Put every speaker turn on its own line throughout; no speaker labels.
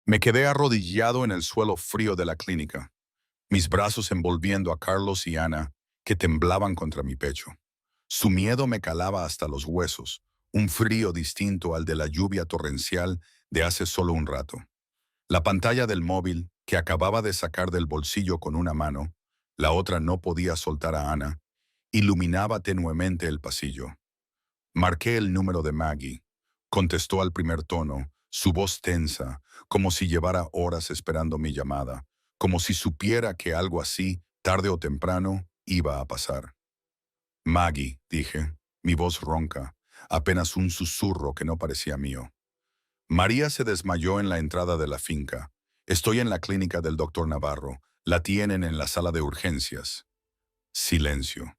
Me quedé arrodillado en el suelo frío de la clínica, mis brazos envolviendo a Carlos y Ana, que temblaban contra mi pecho. Su miedo me calaba hasta los huesos, un frío distinto al de la lluvia torrencial de hace solo un rato. La pantalla del móvil, que acababa de sacar del bolsillo con una mano, la otra no podía soltar a Ana, iluminaba tenuemente el pasillo. Marqué el número de Maggie. Contestó al primer tono, su voz tensa, como si llevara horas esperando mi llamada, como si supiera que algo así, tarde o temprano, iba a pasar. Maggie, dije, mi voz ronca, apenas un susurro que no parecía mío. María se desmayó en la entrada de la finca. Estoy en la clínica del doctor Navarro. La tienen en la sala de urgencias. Silencio.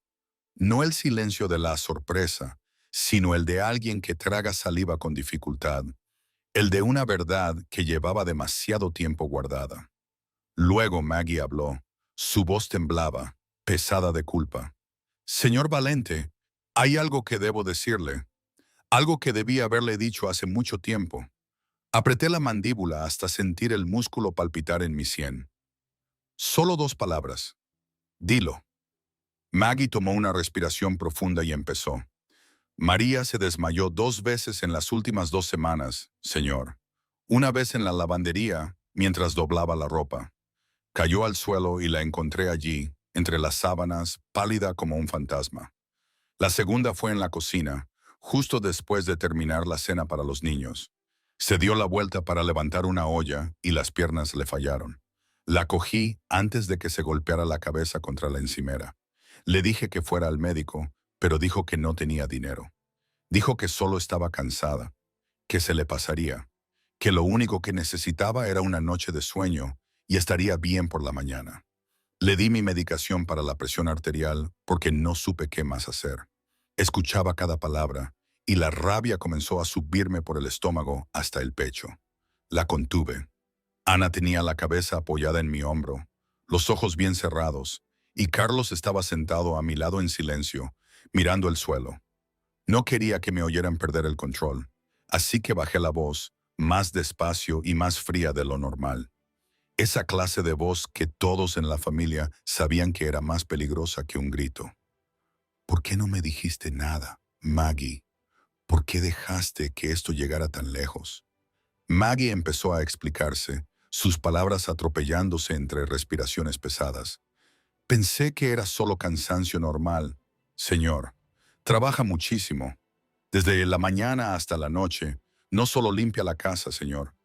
No el silencio de la sorpresa, sino el de alguien que traga saliva con dificultad, el de una verdad que llevaba demasiado tiempo guardada. Luego Maggie habló. Su voz temblaba, pesada de culpa. Señor Valente, hay algo que debo decirle, algo que debí haberle dicho hace mucho tiempo. Apreté la mandíbula hasta sentir el músculo palpitar en mi sien. Solo dos palabras. Dilo. Maggie tomó una respiración profunda y empezó. María se desmayó 2 veces en las últimas 2 semanas, señor. Una vez en la lavandería, mientras doblaba la ropa. Cayó al suelo y la encontré allí, entre las sábanas, pálida como un fantasma. La segunda fue en la cocina, justo después de terminar la cena para los niños. Se dio la vuelta para levantar una olla y las piernas le fallaron. La cogí antes de que se golpeara la cabeza contra la encimera. Le dije que fuera al médico, pero dijo que no tenía dinero. Dijo que solo estaba cansada, que se le pasaría, que lo único que necesitaba era una noche de sueño y estaría bien por la mañana. Le di mi medicación para la presión arterial porque no supe qué más hacer. Escuchaba cada palabra y la rabia comenzó a subirme por el estómago hasta el pecho. La contuve. Ana tenía la cabeza apoyada en mi hombro, los ojos bien cerrados, y Carlos estaba sentado a mi lado en silencio, mirando el suelo. No quería que me oyeran perder el control, así que bajé la voz, más despacio y más fría de lo normal. Esa clase de voz que todos en la familia sabían que era más peligrosa que un grito. ¿Por qué no me dijiste nada, Maggie? ¿Por qué dejaste que esto llegara tan lejos? Maggie empezó a explicarse, sus palabras atropellándose entre respiraciones pesadas. Pensé que era solo cansancio normal. Señor, trabaja muchísimo. Desde la mañana hasta la noche, no solo limpia la casa, señor.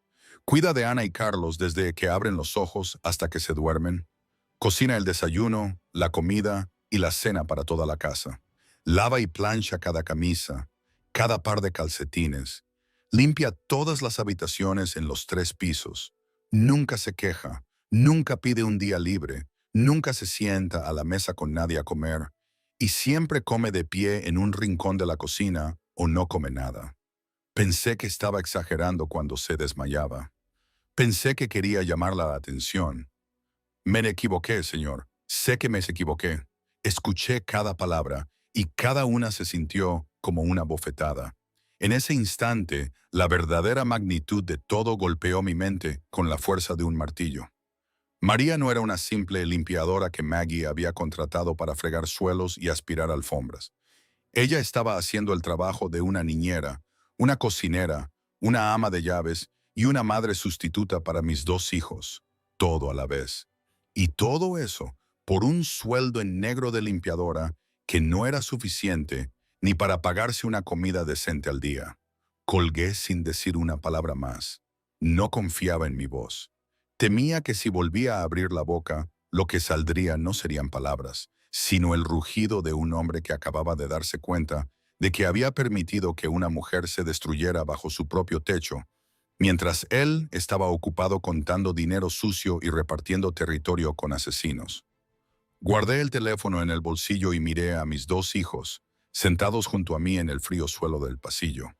Cuida de Ana y Carlos desde que abren los ojos hasta que se duermen. Cocina el desayuno, la comida y la cena para toda la casa. Lava y plancha cada camisa, cada par de calcetines. Limpia todas las habitaciones en los 3 pisos. Nunca se queja, nunca pide un día libre, nunca se sienta a la mesa con nadie a comer y siempre come de pie en un rincón de la cocina o no come nada. Pensé que estaba exagerando cuando se desmayaba. Pensé que quería llamar la atención. Me equivoqué, señor. Sé que me equivoqué. Escuché cada palabra y cada una se sintió como una bofetada. En ese instante, la verdadera magnitud de todo golpeó mi mente con la fuerza de un martillo. María no era una simple limpiadora que Maggie había contratado para fregar suelos y aspirar alfombras. Ella estaba haciendo el trabajo de una niñera, una cocinera, una ama de llaves y una madre sustituta para mis 2 hijos, todo a la vez. Y todo eso por un sueldo en negro de limpiadora que no era suficiente ni para pagarse una comida decente al día. Colgué sin decir una palabra más. No confiaba en mi voz. Temía que si volvía a abrir la boca, lo que saldría no serían palabras, sino el rugido de un hombre que acababa de darse cuenta de que había permitido que una mujer se destruyera bajo su propio techo, mientras él estaba ocupado contando dinero sucio y repartiendo territorio con asesinos. Guardé el teléfono en el bolsillo y miré a mis 2 hijos, sentados junto a mí en el frío suelo del pasillo.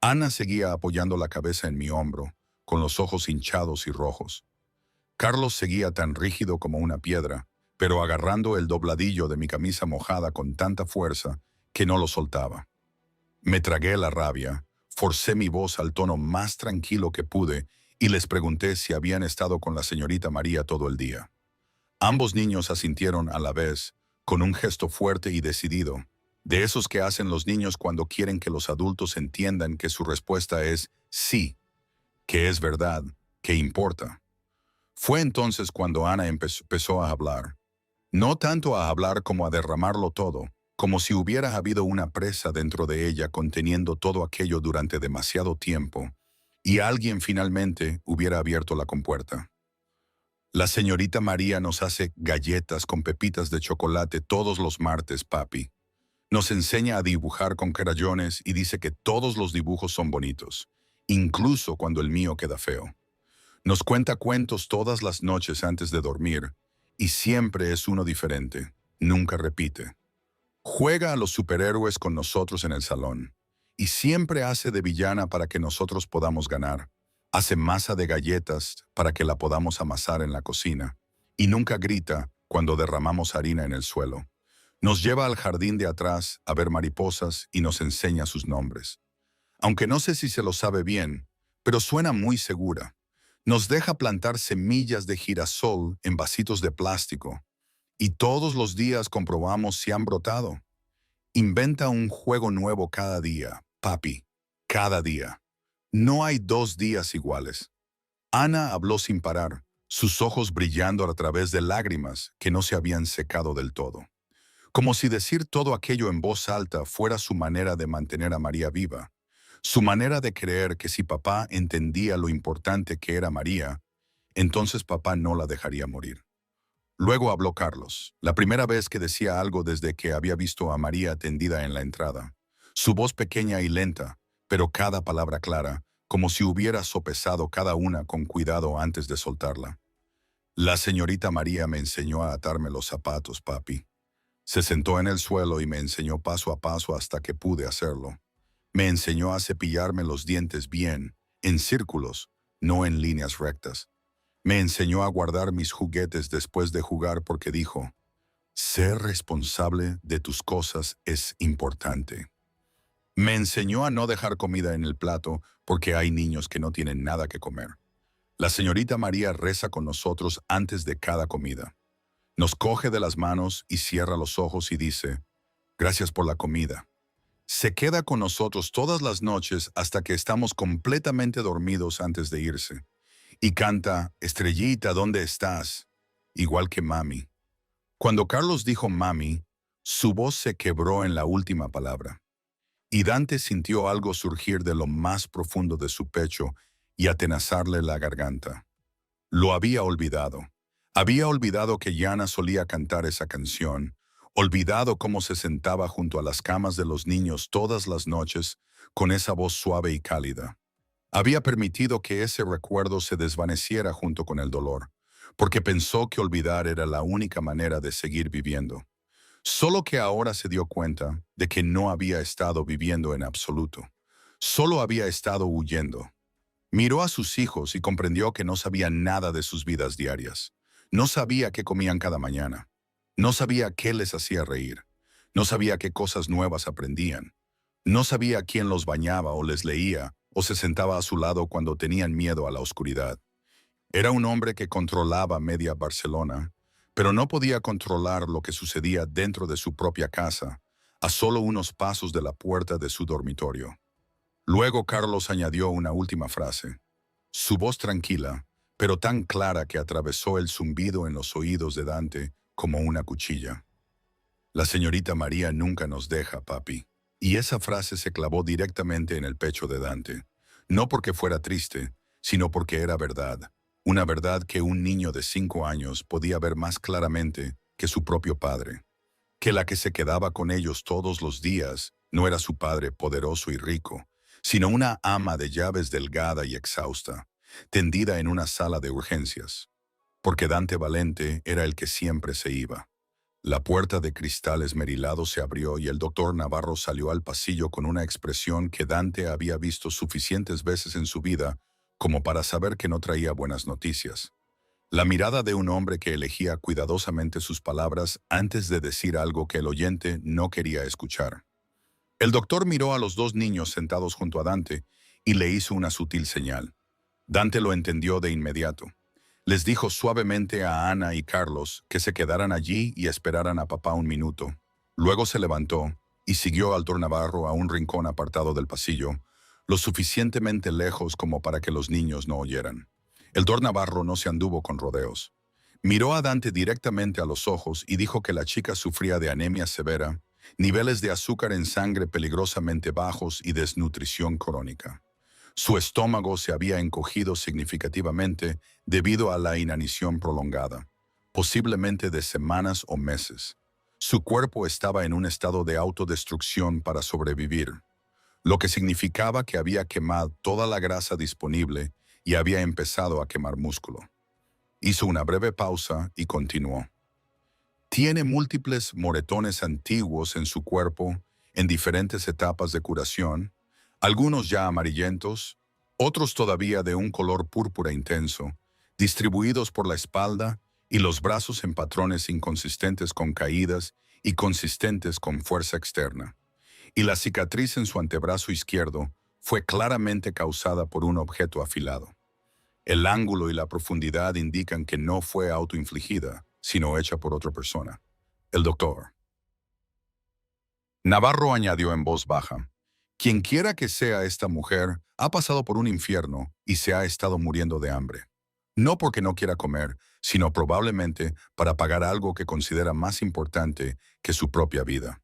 Ana seguía apoyando la cabeza en mi hombro, con los ojos hinchados y rojos. Carlos seguía tan rígido como una piedra, pero agarrando el dobladillo de mi camisa mojada con tanta fuerza que no lo soltaba. Me tragué la rabia, forcé mi voz al tono más tranquilo que pude y les pregunté si habían estado con la señorita María todo el día. Ambos niños asintieron a la vez, con un gesto fuerte y decidido, de esos que hacen los niños cuando quieren que los adultos entiendan que su respuesta es sí, que es verdad, que importa. Fue entonces cuando Ana empezó a hablar. No tanto a hablar como a derramarlo todo, como si hubiera habido una presa dentro de ella conteniendo todo aquello durante demasiado tiempo, y alguien finalmente hubiera abierto la compuerta. La señorita María nos hace galletas con pepitas de chocolate todos los martes, papi. Nos enseña a dibujar con crayones y dice que todos los dibujos son bonitos, incluso cuando el mío queda feo. Nos cuenta cuentos todas las noches antes de dormir, y siempre es uno diferente, nunca repite. Juega a los superhéroes con nosotros en el salón, y siempre hace de villana para que nosotros podamos ganar. Hace masa de galletas para que la podamos amasar en la cocina, y nunca grita cuando derramamos harina en el suelo. Nos lleva al jardín de atrás a ver mariposas y nos enseña sus nombres. Aunque no sé si se lo sabe bien, pero suena muy segura. Nos deja plantar semillas de girasol en vasitos de plástico, y todos los días comprobamos si han brotado. Inventa un juego nuevo cada día, papi, cada día. No hay 2 días iguales. Ana habló sin parar, sus ojos brillando a través de lágrimas que no se habían secado del todo. Como si decir todo aquello en voz alta fuera su manera de mantener a María viva, su manera de creer que si papá entendía lo importante que era María, entonces papá no la dejaría morir. Luego habló Carlos, la primera vez que decía algo desde que había visto a María tendida en la entrada. Su voz pequeña y lenta, pero cada palabra clara, como si hubiera sopesado cada una con cuidado antes de soltarla. La señorita María me enseñó a atarme los zapatos, papi. Se sentó en el suelo y me enseñó paso a paso hasta que pude hacerlo. Me enseñó a cepillarme los dientes bien, en círculos, no en líneas rectas. Me enseñó a guardar mis juguetes después de jugar porque dijo, ser responsable de tus cosas es importante. Me enseñó a no dejar comida en el plato porque hay niños que no tienen nada que comer. La señorita María reza con nosotros antes de cada comida. Nos coge de las manos y cierra los ojos y dice, gracias por la comida. Se queda con nosotros todas las noches hasta que estamos completamente dormidos antes de irse. Y canta, Estrellita, ¿dónde estás? Igual que mami. Cuando Carlos dijo mami, su voz se quebró en la última palabra. Y Dante sintió algo surgir de lo más profundo de su pecho y atenazarle la garganta. Lo había olvidado. Había olvidado que Yana solía cantar esa canción, olvidado cómo se sentaba junto a las camas de los niños todas las noches con esa voz suave y cálida. Había permitido que ese recuerdo se desvaneciera junto con el dolor, porque pensó que olvidar era la única manera de seguir viviendo. Solo que ahora se dio cuenta de que no había estado viviendo en absoluto. Solo había estado huyendo. Miró a sus hijos y comprendió que no sabía nada de sus vidas diarias. No sabía qué comían cada mañana. No sabía qué les hacía reír. No sabía qué cosas nuevas aprendían. No sabía quién los bañaba o les leía o se sentaba a su lado cuando tenían miedo a la oscuridad. Era un hombre que controlaba media Barcelona, pero no podía controlar lo que sucedía dentro de su propia casa, a solo unos pasos de la puerta de su dormitorio. Luego Carlos añadió una última frase. Su voz tranquila, pero tan clara que atravesó el zumbido en los oídos de Dante como una cuchilla. La señorita María nunca nos deja, papi. Y esa frase se clavó directamente en el pecho de Dante, no porque fuera triste, sino porque era verdad, una verdad que un niño de 5 años podía ver más claramente que su propio padre, que la que se quedaba con ellos todos los días no era su padre poderoso y rico, sino una ama de llaves delgada y exhausta, tendida en una sala de urgencias, porque Dante Valente era el que siempre se iba. La puerta de cristal esmerilado se abrió y el doctor Navarro salió al pasillo con una expresión que Dante había visto suficientes veces en su vida como para saber que no traía buenas noticias. La mirada de un hombre que elegía cuidadosamente sus palabras antes de decir algo que el oyente no quería escuchar. El doctor miró a los 2 niños sentados junto a Dante y le hizo una sutil señal. Dante lo entendió de inmediato. Les dijo suavemente a Ana y Carlos que se quedaran allí y esperaran a papá un minuto. Luego se levantó y siguió al doctor Navarro a un rincón apartado del pasillo, lo suficientemente lejos como para que los niños no oyeran. El doctor Navarro no se anduvo con rodeos. Miró a Dante directamente a los ojos y dijo que la chica sufría de anemia severa, niveles de azúcar en sangre peligrosamente bajos y desnutrición crónica. Su estómago se había encogido significativamente debido a la inanición prolongada, posiblemente de semanas o meses. Su cuerpo estaba en un estado de autodestrucción para sobrevivir, lo que significaba que había quemado toda la grasa disponible y había empezado a quemar músculo. Hizo una breve pausa y continuó. Tiene múltiples moretones antiguos en su cuerpo en diferentes etapas de curación, algunos ya amarillentos, otros todavía de un color púrpura intenso, distribuidos por la espalda y los brazos en patrones inconsistentes con caídas y consistentes con fuerza externa. Y la cicatriz en su antebrazo izquierdo fue claramente causada por un objeto afilado. El ángulo y la profundidad indican que no fue autoinfligida, sino hecha por otra persona. El doctor. Navarro añadió en voz baja: Quienquiera que sea esta mujer ha pasado por un infierno y se ha estado muriendo de hambre. No porque no quiera comer, sino probablemente para pagar algo que considera más importante que su propia vida.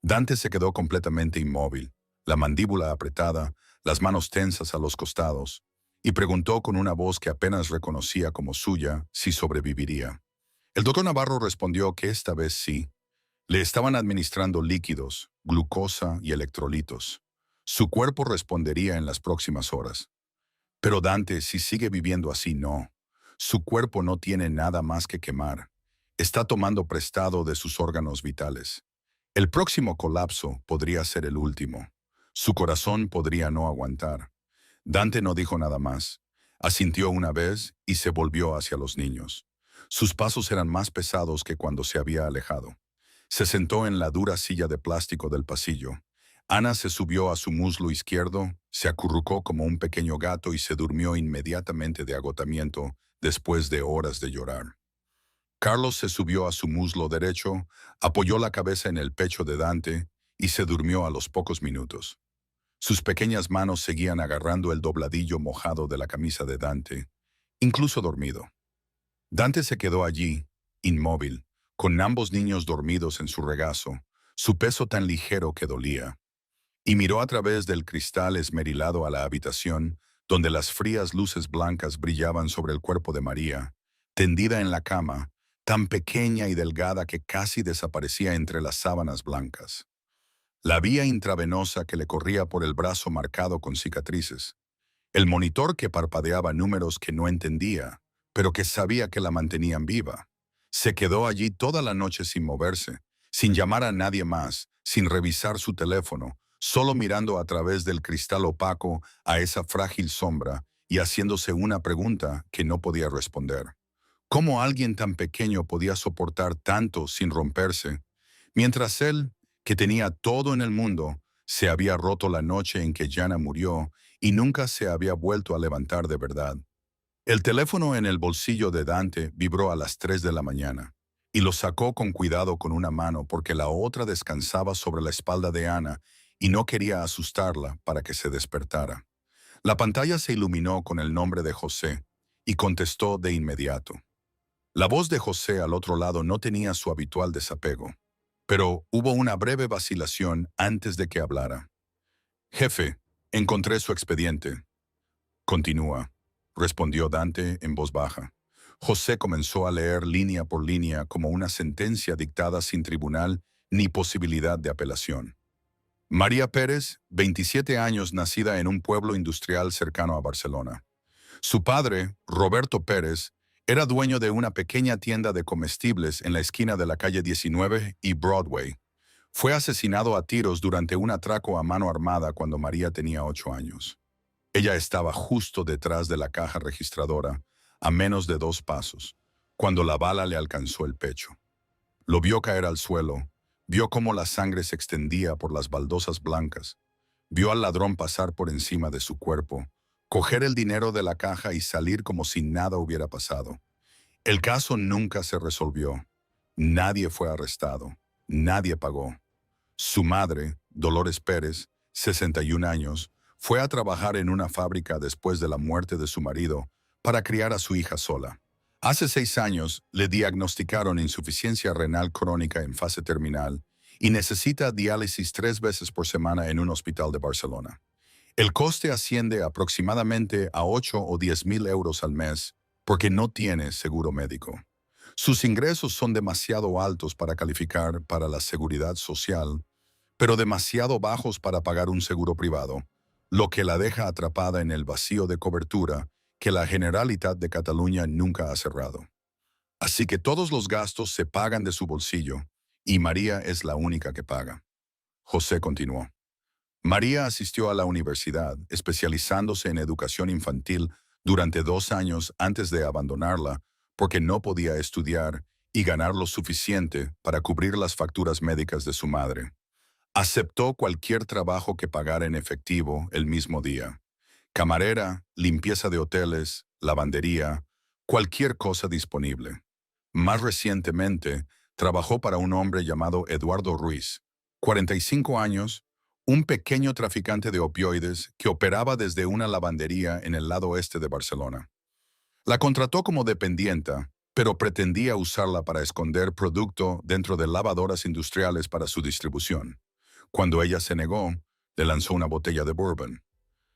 Dante se quedó completamente inmóvil, la mandíbula apretada, las manos tensas a los costados, y preguntó con una voz que apenas reconocía como suya si sobreviviría. El doctor Navarro respondió que esta vez sí. Le estaban administrando líquidos, glucosa y electrolitos. Su cuerpo respondería en las próximas horas. Pero Dante, si sigue viviendo así, no. Su cuerpo no tiene nada más que quemar. Está tomando prestado de sus órganos vitales. El próximo colapso podría ser el último. Su corazón podría no aguantar. Dante no dijo nada más. Asintió una vez y se volvió hacia los niños. Sus pasos eran más pesados que cuando se había alejado. Se sentó en la dura silla de plástico del pasillo. Ana se subió a su muslo izquierdo, se acurrucó como un pequeño gato y se durmió inmediatamente de agotamiento después de horas de llorar. Carlos se subió a su muslo derecho, apoyó la cabeza en el pecho de Dante y se durmió a los pocos minutos. Sus pequeñas manos seguían agarrando el dobladillo mojado de la camisa de Dante, incluso dormido. Dante se quedó allí, inmóvil, con ambos niños dormidos en su regazo, su peso tan ligero que dolía, y miró a través del cristal esmerilado a la habitación, donde las frías luces blancas brillaban sobre el cuerpo de María, tendida en la cama, tan pequeña y delgada que casi desaparecía entre las sábanas blancas. La vía intravenosa que le corría por el brazo marcado con cicatrices, el monitor que parpadeaba números que no entendía, pero que sabía que la mantenían viva. Se quedó allí toda la noche sin moverse, sin llamar a nadie más, sin revisar su teléfono, solo mirando a través del cristal opaco a esa frágil sombra y haciéndose una pregunta que no podía responder. ¿Cómo alguien tan pequeño podía soportar tanto sin romperse, mientras él, que tenía todo en el mundo, se había roto la noche en que Jana murió y nunca se había vuelto a levantar de verdad? El teléfono en el bolsillo de Dante vibró a las 3 de la mañana, y lo sacó con cuidado con una mano porque la otra descansaba sobre la espalda de Ana y no quería asustarla para que se despertara. La pantalla se iluminó con el nombre de José, y contestó de inmediato. La voz de José al otro lado no tenía su habitual desapego, pero hubo una breve vacilación antes de que hablara. «Jefe, encontré su expediente». «Continúa», respondió Dante en voz baja. José comenzó a leer línea por línea como una sentencia dictada sin tribunal ni posibilidad de apelación. María Pérez, 27 años, nacida en un pueblo industrial cercano a Barcelona. Su padre, Roberto Pérez, era dueño de una pequeña tienda de comestibles en la esquina de la calle 19 y Broadway. Fue asesinado a tiros durante un atraco a mano armada cuando María tenía 8 años. Ella estaba justo detrás de la caja registradora, a menos de 2 pasos, cuando la bala le alcanzó el pecho. Lo vio caer al suelo, vio cómo la sangre se extendía por las baldosas blancas, vio al ladrón pasar por encima de su cuerpo, coger el dinero de la caja y salir como si nada hubiera pasado. El caso nunca se resolvió. Nadie fue arrestado. Nadie pagó. Su madre, Dolores Pérez, 61 años, fue a trabajar en una fábrica después de la muerte de su marido para criar a su hija sola. Hace 6 años le diagnosticaron insuficiencia renal crónica en fase terminal y necesita diálisis 3 veces por semana en un hospital de Barcelona. El coste asciende aproximadamente a 8 o 10 mil euros al mes porque no tiene seguro médico. Sus ingresos son demasiado altos para calificar para la seguridad social, pero demasiado bajos para pagar un seguro privado, lo que la deja atrapada en el vacío de cobertura que la Generalitat de Cataluña nunca ha cerrado. Así que todos los gastos se pagan de su bolsillo, y María es la única que paga. José continuó. María asistió a la universidad, especializándose en educación infantil durante 2 años antes de abandonarla, porque no podía estudiar y ganar lo suficiente para cubrir las facturas médicas de su madre. Aceptó cualquier trabajo que pagara en efectivo el mismo día. Camarera, limpieza de hoteles, lavandería, cualquier cosa disponible. Más recientemente, trabajó para un hombre llamado Eduardo Ruiz, 45 años, un pequeño traficante de opioides que operaba desde una lavandería en el lado este de Barcelona. La contrató como dependienta, pero pretendía usarla para esconder producto dentro de lavadoras industriales para su distribución. Cuando ella se negó, le lanzó una botella de bourbon.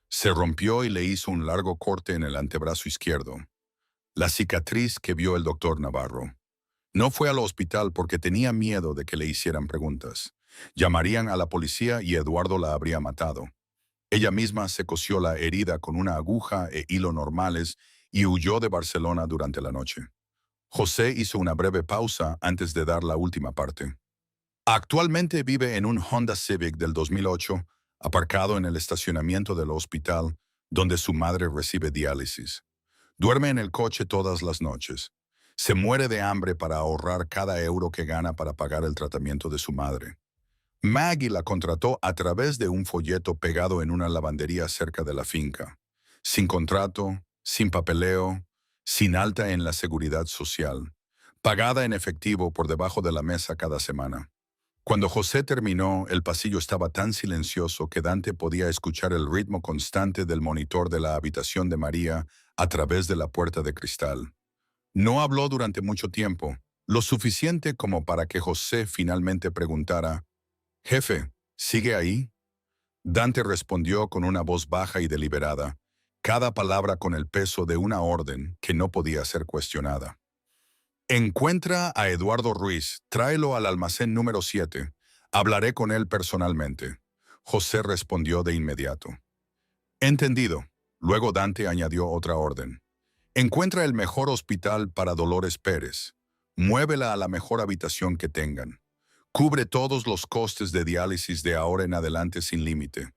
Se rompió y le hizo un largo corte en el antebrazo izquierdo, la cicatriz que vio el doctor Navarro. No fue al hospital porque tenía miedo de que le hicieran preguntas. Llamarían a la policía y Eduardo la habría matado. Ella misma se cosió la herida con una aguja e hilo normales y huyó de Barcelona durante la noche. José hizo una breve pausa antes de dar la última parte. Actualmente vive en un Honda Civic del 2008, aparcado en el estacionamiento del hospital, donde su madre recibe diálisis. Duerme en el coche todas las noches. Se muere de hambre para ahorrar cada euro que gana para pagar el tratamiento de su madre. Maggie la contrató a través de un folleto pegado en una lavandería cerca de la finca. Sin contrato, sin papeleo, sin alta en la seguridad social. Pagada en efectivo por debajo de la mesa cada semana. Cuando José terminó, el pasillo estaba tan silencioso que Dante podía escuchar el ritmo constante del monitor de la habitación de María a través de la puerta de cristal. No habló durante mucho tiempo, lo suficiente como para que José finalmente preguntara: «Jefe, ¿sigue ahí?». Dante respondió con una voz baja y deliberada, cada palabra con el peso de una orden que no podía ser cuestionada. «Encuentra a Eduardo Ruiz, tráelo al almacén número 7. Hablaré con él personalmente». José respondió de inmediato. «Entendido». Luego Dante añadió otra orden. «Encuentra el mejor hospital para Dolores Pérez. Muévela a la mejor habitación que tengan. Cubre todos los costes de diálisis de ahora en adelante sin límite.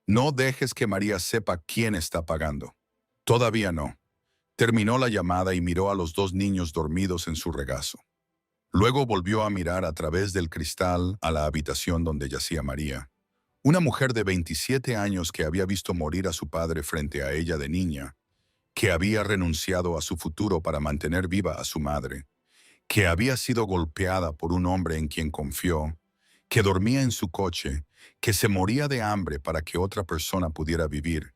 No dejes que María sepa quién está pagando». Todavía no. Terminó la llamada y miró a los 2 niños dormidos en su regazo. Luego volvió a mirar a través del cristal a la habitación donde yacía María. Una mujer de 27 años que había visto morir a su padre frente a ella de niña, que había renunciado a su futuro para mantener viva a su madre, que había sido golpeada por un hombre en quien confió, que dormía en su coche, que se moría de hambre para que otra persona pudiera vivir,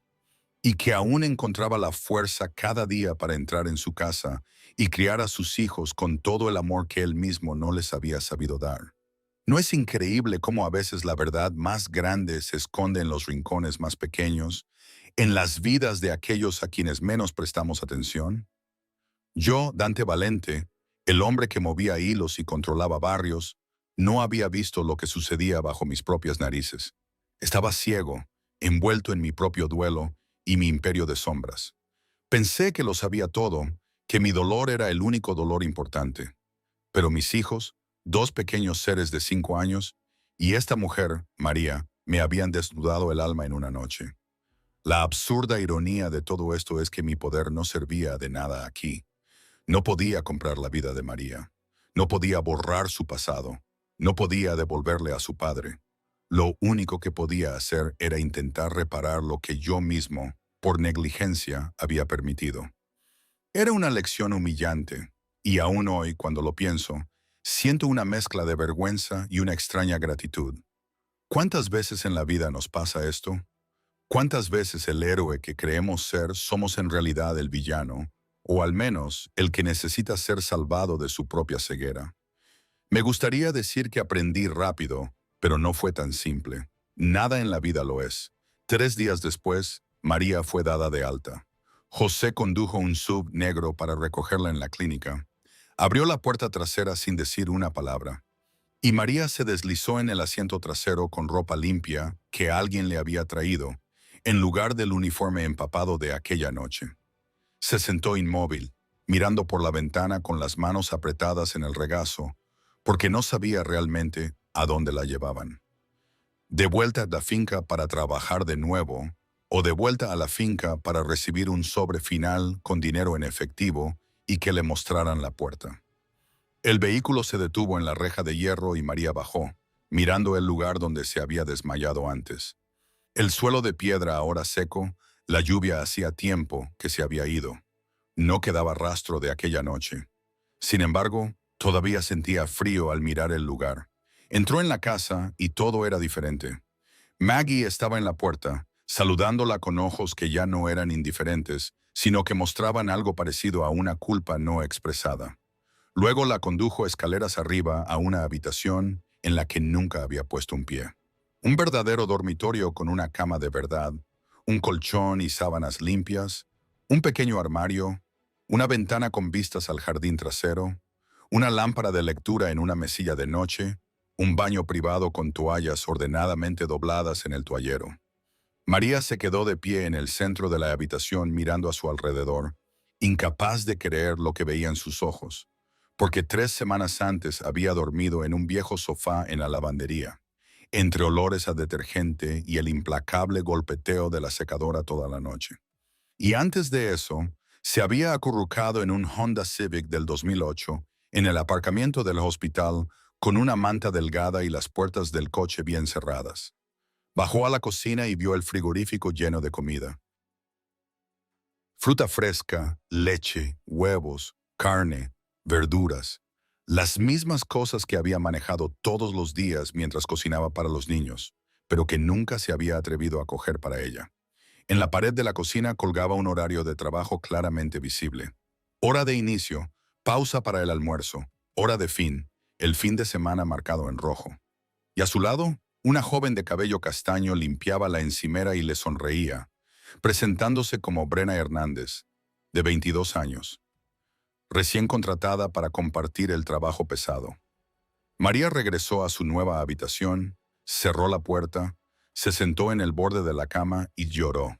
y que aún encontraba la fuerza cada día para entrar en su casa y criar a sus hijos con todo el amor que él mismo no les había sabido dar. ¿No es increíble cómo a veces la verdad más grande se esconde en los rincones más pequeños, en las vidas de aquellos a quienes menos prestamos atención? Yo, Dante Valente, el hombre que movía hilos y controlaba barrios, no había visto lo que sucedía bajo mis propias narices. Estaba ciego, envuelto en mi propio duelo y mi imperio de sombras. Pensé que lo sabía todo, que mi dolor era el único dolor importante. Pero mis hijos, 2 pequeños seres de 5 años, y esta mujer, María, me habían desnudado el alma en una noche. La absurda ironía de todo esto es que mi poder no servía de nada aquí. No podía comprar la vida de María. No podía borrar su pasado. No podía devolverle a su padre. Lo único que podía hacer era intentar reparar lo que yo mismo por negligencia, había permitido. Era una lección humillante, y aún hoy, cuando lo pienso, siento una mezcla de vergüenza y una extraña gratitud. ¿Cuántas veces en la vida nos pasa esto? ¿Cuántas veces el héroe que creemos ser somos en realidad el villano, o al menos el que necesita ser salvado de su propia ceguera? Me gustaría decir que aprendí rápido, pero no fue tan simple. Nada en la vida lo es. 3 días después, María fue dada de alta. José condujo un sub negro para recogerla en la clínica. Abrió la puerta trasera sin decir una palabra. Y María se deslizó en el asiento trasero con ropa limpia que alguien le había traído, en lugar del uniforme empapado de aquella noche. Se sentó inmóvil, mirando por la ventana con las manos apretadas en el regazo, porque no sabía realmente a dónde la llevaban. De vuelta a la finca para trabajar de nuevo, o de vuelta a la finca para recibir un sobre final con dinero en efectivo y que le mostraran la puerta. El vehículo se detuvo en la reja de hierro y María bajó, mirando el lugar donde se había desmayado antes. El suelo de piedra ahora seco, la lluvia hacía tiempo que se había ido. No quedaba rastro de aquella noche. Sin embargo, todavía sentía frío al mirar el lugar. Entró en la casa y todo era diferente. Maggie estaba en la puerta, saludándola con ojos que ya no eran indiferentes, sino que mostraban algo parecido a una culpa no expresada. Luego la condujo escaleras arriba a una habitación en la que nunca había puesto un pie. Un verdadero dormitorio con una cama de verdad, un colchón y sábanas limpias, un pequeño armario, una ventana con vistas al jardín trasero, una lámpara de lectura en una mesilla de noche, un baño privado con toallas ordenadamente dobladas en el toallero. María se quedó de pie en el centro de la habitación mirando a su alrededor, incapaz de creer lo que veía en sus ojos, porque 3 semanas antes había dormido en un viejo sofá en la lavandería, entre olores a detergente y el implacable golpeteo de la secadora toda la noche. Y antes de eso, se había acurrucado en un Honda Civic del 2008 en el aparcamiento del hospital con una manta delgada y las puertas del coche bien cerradas. Bajó a la cocina y vio el frigorífico lleno de comida. Fruta fresca, leche, huevos, carne, verduras. Las mismas cosas que había manejado todos los días mientras cocinaba para los niños, pero que nunca se había atrevido a coger para ella. En la pared de la cocina colgaba un horario de trabajo claramente visible. Hora de inicio, pausa para el almuerzo, hora de fin, el fin de semana marcado en rojo. Y a su lado, una joven de cabello castaño limpiaba la encimera y le sonreía, presentándose como Brenna Hernández, de 22 años, recién contratada para compartir el trabajo pesado. María regresó a su nueva habitación, cerró la puerta, se sentó en el borde de la cama y lloró.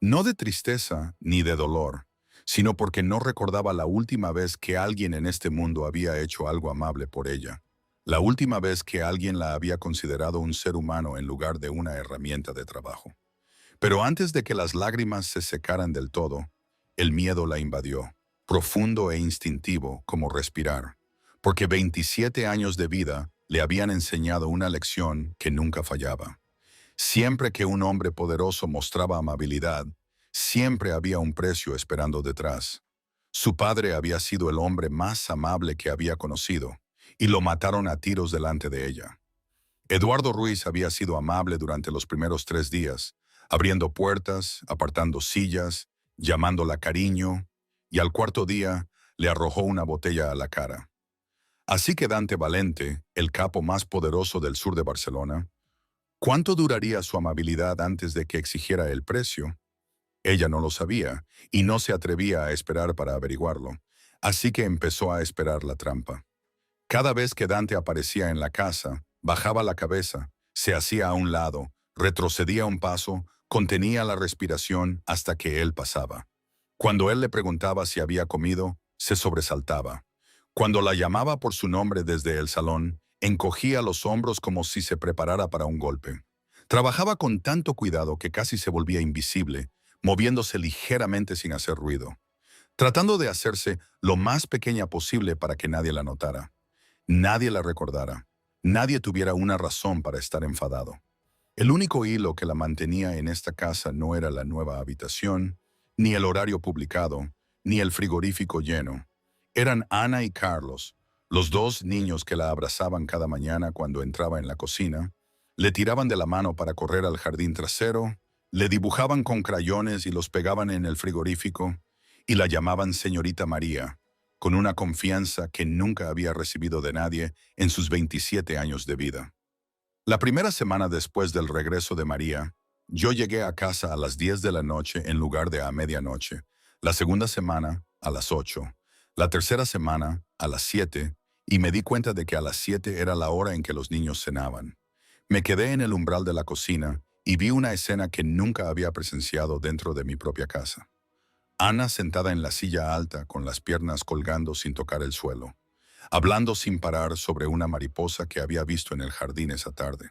No de tristeza ni de dolor, sino porque no recordaba la última vez que alguien en este mundo había hecho algo amable por ella. La última vez que alguien la había considerado un ser humano en lugar de una herramienta de trabajo. Pero antes de que las lágrimas se secaran del todo, el miedo la invadió, profundo e instintivo como respirar, porque 27 años de vida le habían enseñado una lección que nunca fallaba. Siempre que un hombre poderoso mostraba amabilidad, siempre había un precio esperando detrás. Su padre había sido el hombre más amable que había conocido, y lo mataron a tiros delante de ella. Eduardo Ruiz había sido amable durante los primeros 3 días, abriendo puertas, apartando sillas, llamándola cariño, y al cuarto día le arrojó una botella a la cara. Así que Dante Valente, el capo más poderoso del sur de Barcelona, ¿cuánto duraría su amabilidad antes de que exigiera el precio? Ella no lo sabía, y no se atrevía a esperar para averiguarlo, así que empezó a esperar la trampa. Cada vez que Dante aparecía en la casa, bajaba la cabeza, se hacía a un lado, retrocedía un paso, contenía la respiración hasta que él pasaba. Cuando él le preguntaba si había comido, se sobresaltaba. Cuando la llamaba por su nombre desde el salón, encogía los hombros como si se preparara para un golpe. Trabajaba con tanto cuidado que casi se volvía invisible, moviéndose ligeramente sin hacer ruido, tratando de hacerse lo más pequeña posible para que nadie la notara. Nadie la recordara. Nadie tuviera una razón para estar enfadado. El único hilo que la mantenía en esta casa no era la nueva habitación, ni el horario publicado, ni el frigorífico lleno. Eran Ana y Carlos, los dos niños que la abrazaban cada mañana cuando entraba en la cocina, le tiraban de la mano para correr al jardín trasero, le dibujaban con crayones y los pegaban en el frigorífico, y la llamaban señorita María, con una confianza que nunca había recibido de nadie en sus 27 años de vida. La primera semana después del regreso de María, yo llegué a casa a las 10 de la noche en lugar de a medianoche. La segunda semana, a las 8. La tercera semana, a las 7, y me di cuenta de que a las 7 era la hora en que los niños cenaban. Me quedé en el umbral de la cocina y vi una escena que nunca había presenciado dentro de mi propia casa. Ana sentada en la silla alta con las piernas colgando sin tocar el suelo, hablando sin parar sobre una mariposa que había visto en el jardín esa tarde.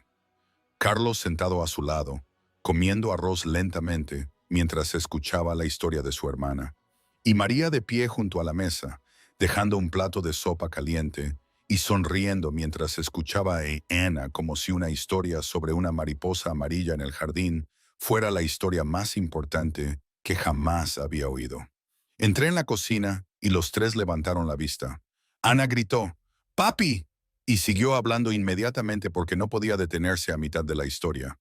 Carlos sentado a su lado, comiendo arroz lentamente mientras escuchaba la historia de su hermana, y María de pie junto a la mesa, dejando un plato de sopa caliente y sonriendo mientras escuchaba a Ana como si una historia sobre una mariposa amarilla en el jardín fuera la historia más importante que jamás había oído. Entré en la cocina y los tres levantaron la vista. Ana gritó, ¡Papi! Y siguió hablando inmediatamente porque no podía detenerse a mitad de la historia.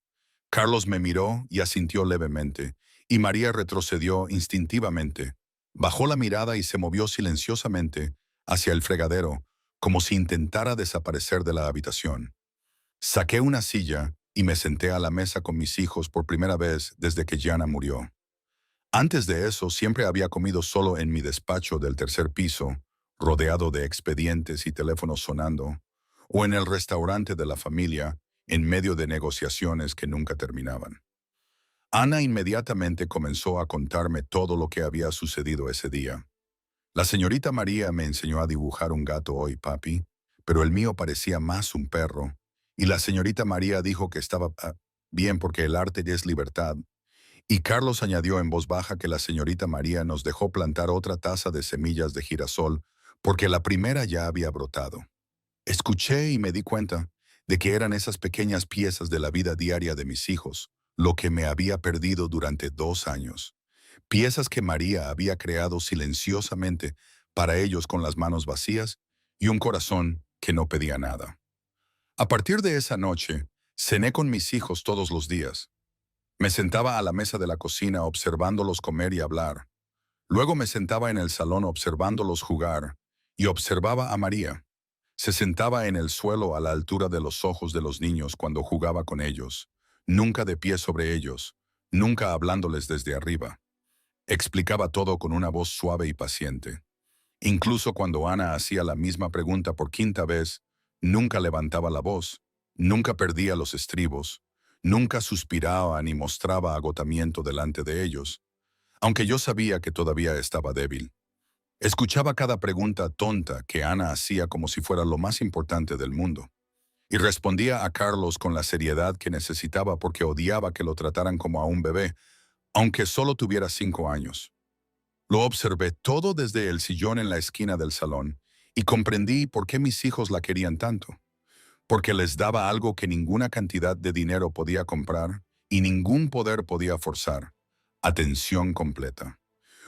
Carlos me miró y asintió levemente, y María retrocedió instintivamente. Bajó la mirada y se movió silenciosamente hacia el fregadero, como si intentara desaparecer de la habitación. Saqué una silla y me senté a la mesa con mis hijos por primera vez desde que Jana murió. Antes de eso, siempre había comido solo en mi despacho del tercer piso, rodeado de expedientes y teléfonos sonando, o en el restaurante de la familia, en medio de negociaciones que nunca terminaban. Ana inmediatamente comenzó a contarme todo lo que había sucedido ese día. La señorita María me enseñó a dibujar un gato hoy, papi, pero el mío parecía más un perro, y la señorita María dijo que estaba bien porque el arte ya es libertad. Y Carlos añadió en voz baja que la señorita María nos dejó plantar otra taza de semillas de girasol porque la primera ya había brotado. Escuché y me di cuenta de que eran esas pequeñas piezas de la vida diaria de mis hijos, lo que me había perdido durante 2 años. Piezas que María había creado silenciosamente para ellos con las manos vacías y un corazón que no pedía nada. A partir de esa noche, cené con mis hijos todos los días. Me sentaba a la mesa de la cocina observándolos comer y hablar. Luego me sentaba en el salón observándolos jugar y observaba a María. Se sentaba en el suelo a la altura de los ojos de los niños cuando jugaba con ellos, nunca de pie sobre ellos, nunca hablándoles desde arriba. Explicaba todo con una voz suave y paciente. Incluso cuando Ana hacía la misma pregunta por quinta vez, nunca levantaba la voz, nunca perdía los estribos, nunca suspiraba ni mostraba agotamiento delante de ellos, aunque yo sabía que todavía estaba débil. Escuchaba cada pregunta tonta que Ana hacía como si fuera lo más importante del mundo, y respondía a Carlos con la seriedad que necesitaba porque odiaba que lo trataran como a un bebé, aunque solo tuviera 5 años. Lo observé todo desde el sillón en la esquina del salón y comprendí por qué mis hijos la querían tanto. Porque les daba algo que ninguna cantidad de dinero podía comprar y ningún poder podía forzar: atención completa.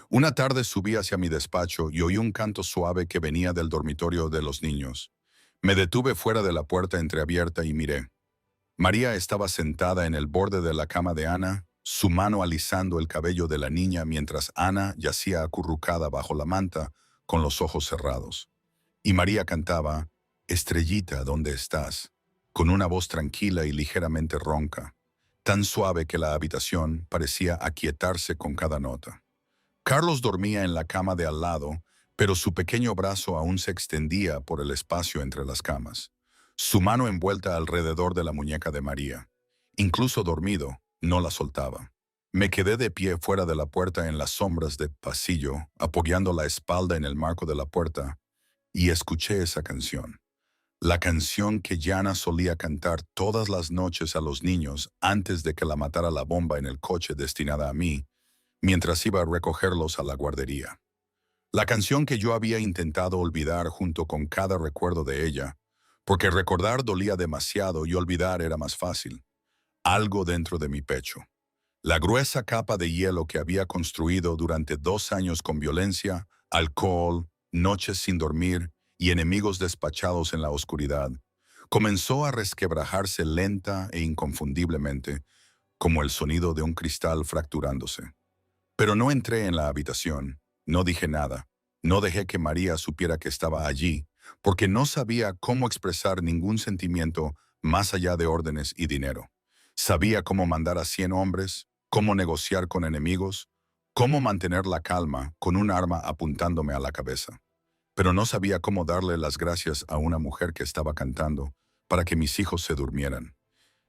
Una tarde subí hacia mi despacho y oí un canto suave que venía del dormitorio de los niños. Me detuve fuera de la puerta entreabierta y miré. María estaba sentada en el borde de la cama de Ana, su mano alisando el cabello de la niña mientras Ana yacía acurrucada bajo la manta con los ojos cerrados. Y María cantaba, «Estrellita, ¿dónde estás?», con una voz tranquila y ligeramente ronca, tan suave que la habitación parecía aquietarse con cada nota. Carlos dormía en la cama de al lado, pero su pequeño brazo aún se extendía por el espacio entre las camas, su mano envuelta alrededor de la muñeca de María. Incluso dormido, no la soltaba. Me quedé de pie fuera de la puerta en las sombras del pasillo, apoyando la espalda en el marco de la puerta, y escuché esa canción. La canción que Jana solía cantar todas las noches a los niños antes de que la matara la bomba en el coche destinada a mí, mientras iba a recogerlos a la guardería. La canción que yo había intentado olvidar junto con cada recuerdo de ella, porque recordar dolía demasiado y olvidar era más fácil. algo dentro de mi pecho. La gruesa capa de hielo que había construido durante 2 años con violencia, alcohol, noches sin dormir y enemigos despachados en la oscuridad, comenzó a resquebrajarse lenta e inconfundiblemente, como el sonido de un cristal fracturándose. Pero no entré en la habitación, no dije nada, no dejé que María supiera que estaba allí, porque no sabía cómo expresar ningún sentimiento más allá de órdenes y dinero. Sabía cómo mandar a 100 hombres, cómo negociar con enemigos, cómo mantener la calma con un arma apuntándome a la cabeza. Pero no sabía cómo darle las gracias a una mujer que estaba cantando para que mis hijos se durmieran.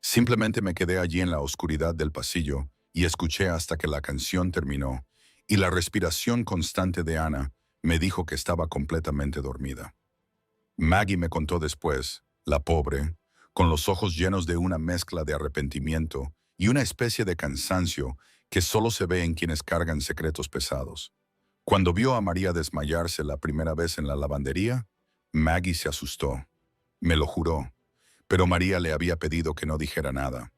Simplemente me quedé allí en la oscuridad del pasillo y escuché hasta que la canción terminó, y la respiración constante de Ana me dijo que estaba completamente dormida. Maggie me contó después, la pobre, con los ojos llenos de una mezcla de arrepentimiento y una especie de cansancio que solo se ve en quienes cargan secretos pesados. Cuando vio a María desmayarse la primera vez en la lavandería, Maggie se asustó. Me lo juró, pero María le había pedido que no dijera nada.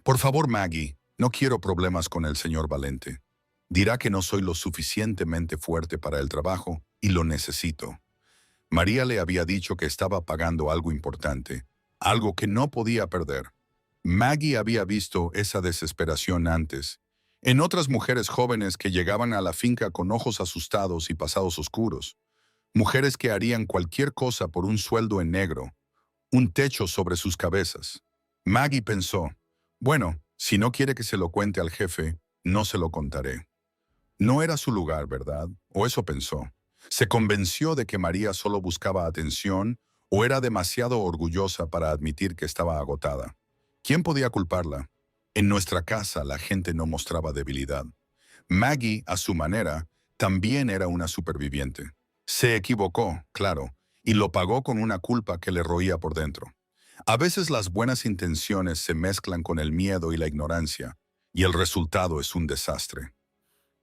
Por favor, Maggie, no quiero problemas con el señor Valente. Dirá que no soy lo suficientemente fuerte para el trabajo y lo necesito. María le había dicho que estaba pagando algo importante, algo que no podía perder. Maggie había visto esa desesperación antes, en otras mujeres jóvenes que llegaban a la finca con ojos asustados y pasados oscuros, mujeres que harían cualquier cosa por un sueldo en negro, un techo sobre sus cabezas. Maggie pensó, bueno, si no quiere que se lo cuente al jefe, no se lo contaré. No era su lugar, ¿verdad? O eso pensó. Se convenció de que María solo buscaba atención o era demasiado orgullosa para admitir que estaba agotada. ¿Quién podía culparla? En nuestra casa la gente no mostraba debilidad. Maggie, a su manera, también era una superviviente. Se equivocó, claro, y lo pagó con una culpa que le roía por dentro. A veces las buenas intenciones se mezclan con el miedo y la ignorancia, y el resultado es un desastre.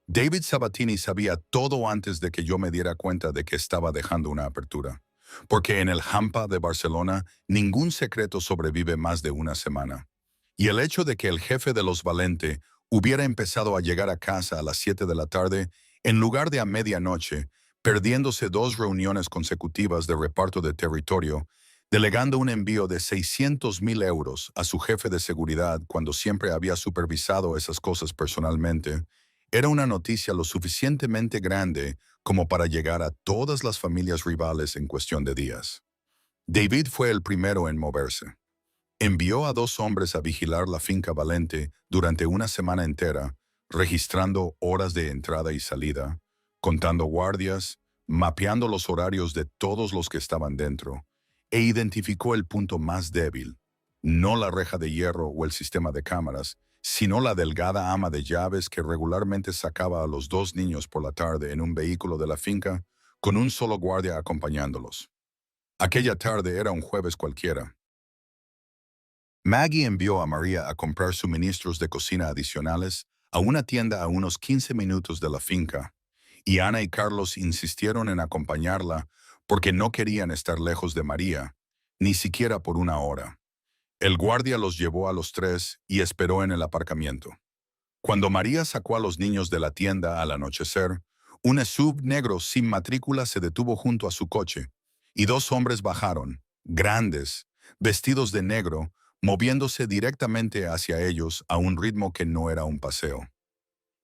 David Sabatini sabía todo antes de que yo me diera cuenta de que estaba dejando una apertura, porque en el Hampa de Barcelona ningún secreto sobrevive más de una semana. Y el hecho de que el jefe de los Valente hubiera empezado a llegar a casa a las 7 de la tarde en lugar de a medianoche, perdiéndose 2 reuniones consecutivas de reparto de territorio, delegando un envío de 600,000 euros a su jefe de seguridad cuando siempre había supervisado esas cosas personalmente, era una noticia lo suficientemente grande como para llegar a todas las familias rivales en cuestión de días. David fue el primero en moverse. Envió a 2 hombres a vigilar la finca Valente durante una semana entera, registrando horas de entrada y salida, contando guardias, mapeando los horarios de todos los que estaban dentro, e identificó el punto más débil, no la reja de hierro o el sistema de cámaras, sino la delgada ama de llaves que regularmente sacaba a los 2 niños por la tarde en un vehículo de la finca, con un solo guardia acompañándolos. Aquella tarde era un jueves cualquiera. Maggie envió a María a comprar suministros de cocina adicionales a una tienda a unos 15 minutos de la finca, y Ana y Carlos insistieron en acompañarla porque no querían estar lejos de María, ni siquiera por una hora. El guardia los llevó a los 3 y esperó en el aparcamiento. Cuando María sacó a los niños de la tienda al anochecer, un SUV negro sin matrícula se detuvo junto a su coche, y 2 hombres bajaron, grandes, vestidos de negro, moviéndose directamente hacia ellos a un ritmo que no era un paseo.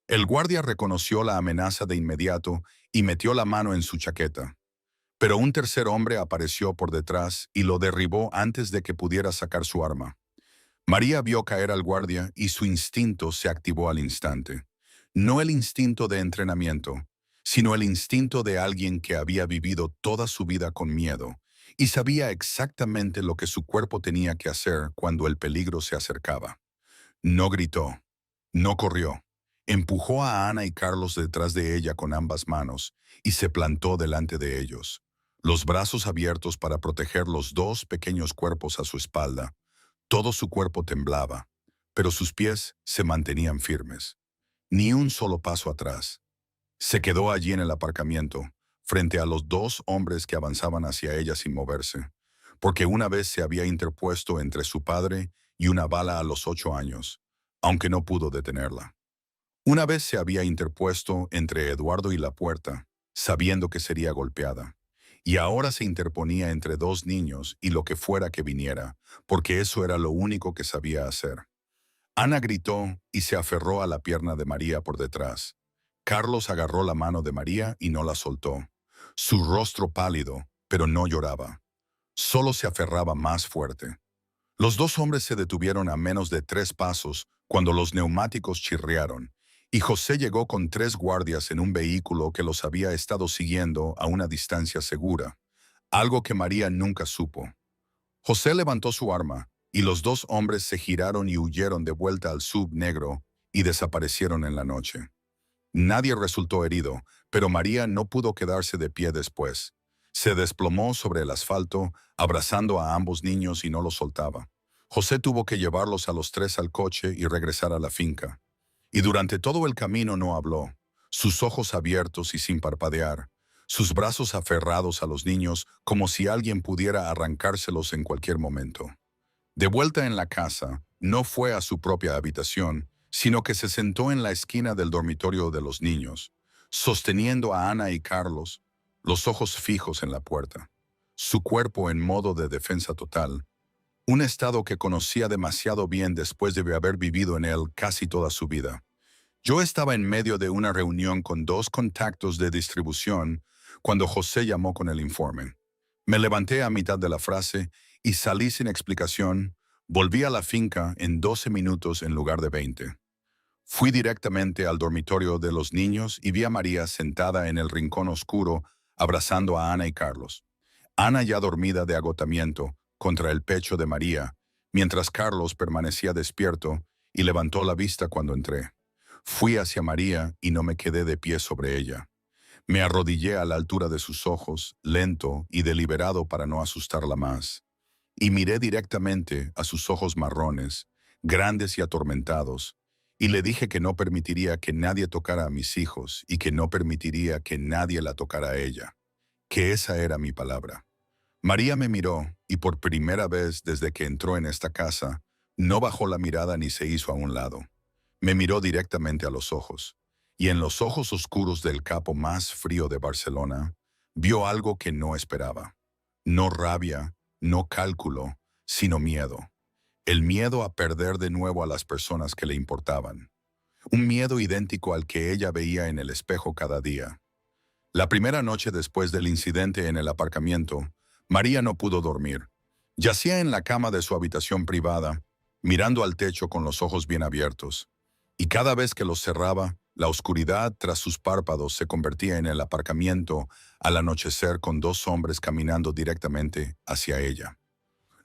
El guardia reconoció la amenaza de inmediato y metió la mano en su chaqueta. Pero un tercer hombre apareció por detrás y lo derribó antes de que pudiera sacar su arma. María vio caer al guardia y su instinto se activó al instante. No el instinto de entrenamiento, sino el instinto de alguien que había vivido toda su vida con miedo y sabía exactamente lo que su cuerpo tenía que hacer cuando el peligro se acercaba. No gritó, no corrió. Empujó a Ana y Carlos detrás de ella con ambas manos y se plantó delante de ellos, los brazos abiertos para proteger los 2 pequeños cuerpos a su espalda. Todo su cuerpo temblaba, pero sus pies se mantenían firmes. Ni un solo paso atrás. Se quedó allí en el aparcamiento, frente a los 2 hombres que avanzaban hacia ella sin moverse, porque una vez se había interpuesto entre su padre y una bala a los 8 años, aunque no pudo detenerla. Una vez se había interpuesto entre Eduardo y la puerta, sabiendo que sería golpeada, y ahora se interponía entre dos niños y lo que fuera que viniera, porque eso era lo único que sabía hacer. Ana gritó y se aferró a la pierna de María por detrás. Carlos agarró la mano de María y no la soltó. Su rostro pálido, pero no lloraba. Solo se aferraba más fuerte. Los dos hombres se detuvieron a menos de 3 pasos cuando los neumáticos chirriaron, y José llegó con 3 guardias en un vehículo que los había estado siguiendo a una distancia segura, algo que María nunca supo. José levantó su arma, y los dos hombres se giraron y huyeron de vuelta al sub negro y desaparecieron en la noche. Nadie resultó herido, pero María no pudo quedarse de pie después. Se desplomó sobre el asfalto, abrazando a ambos niños y no los soltaba. José tuvo que llevarlos a los 3 al coche y regresar a la finca. Y durante todo el camino no habló, sus ojos abiertos y sin parpadear, sus brazos aferrados a los niños como si alguien pudiera arrancárselos en cualquier momento. De vuelta en la casa, no fue a su propia habitación, sino que se sentó en la esquina del dormitorio de los niños, sosteniendo a Ana y Carlos, los ojos fijos en la puerta, su cuerpo en modo de defensa total, un estado que conocía demasiado bien después de haber vivido en él casi toda su vida. Yo estaba en medio de una reunión con 2 contactos de distribución cuando José llamó con el informe. Me levanté a mitad de la frase y salí sin explicación. Volví a la finca en 12 minutos en lugar de 20. Fui directamente al dormitorio de los niños y vi a María sentada en el rincón oscuro, abrazando a Ana y Carlos. Ana ya dormida de agotamiento, contra el pecho de María, mientras Carlos permanecía despierto y levantó la vista cuando entré. Fui hacia María y no me quedé de pie sobre ella. Me arrodillé a la altura de sus ojos, lento y deliberado para no asustarla más. Y miré directamente a sus ojos marrones, grandes y atormentados, y le dije que no permitiría que nadie tocara a mis hijos y que no permitiría que nadie la tocara a ella, que esa era mi palabra. María me miró y por primera vez desde que entró en esta casa, no bajó la mirada ni se hizo a un lado. Me miró directamente a los ojos, y en los ojos oscuros del capo más frío de Barcelona, vio algo que no esperaba. No rabia, no cálculo, sino miedo. El miedo a perder de nuevo a las personas que le importaban. Un miedo idéntico al que ella veía en el espejo cada día. La primera noche después del incidente en el aparcamiento, María no pudo dormir. Yacía en la cama de su habitación privada, mirando al techo con los ojos bien abiertos. Y cada vez que los cerraba, la oscuridad tras sus párpados se convertía en el aparcamiento al anochecer con 2 hombres caminando directamente hacia ella.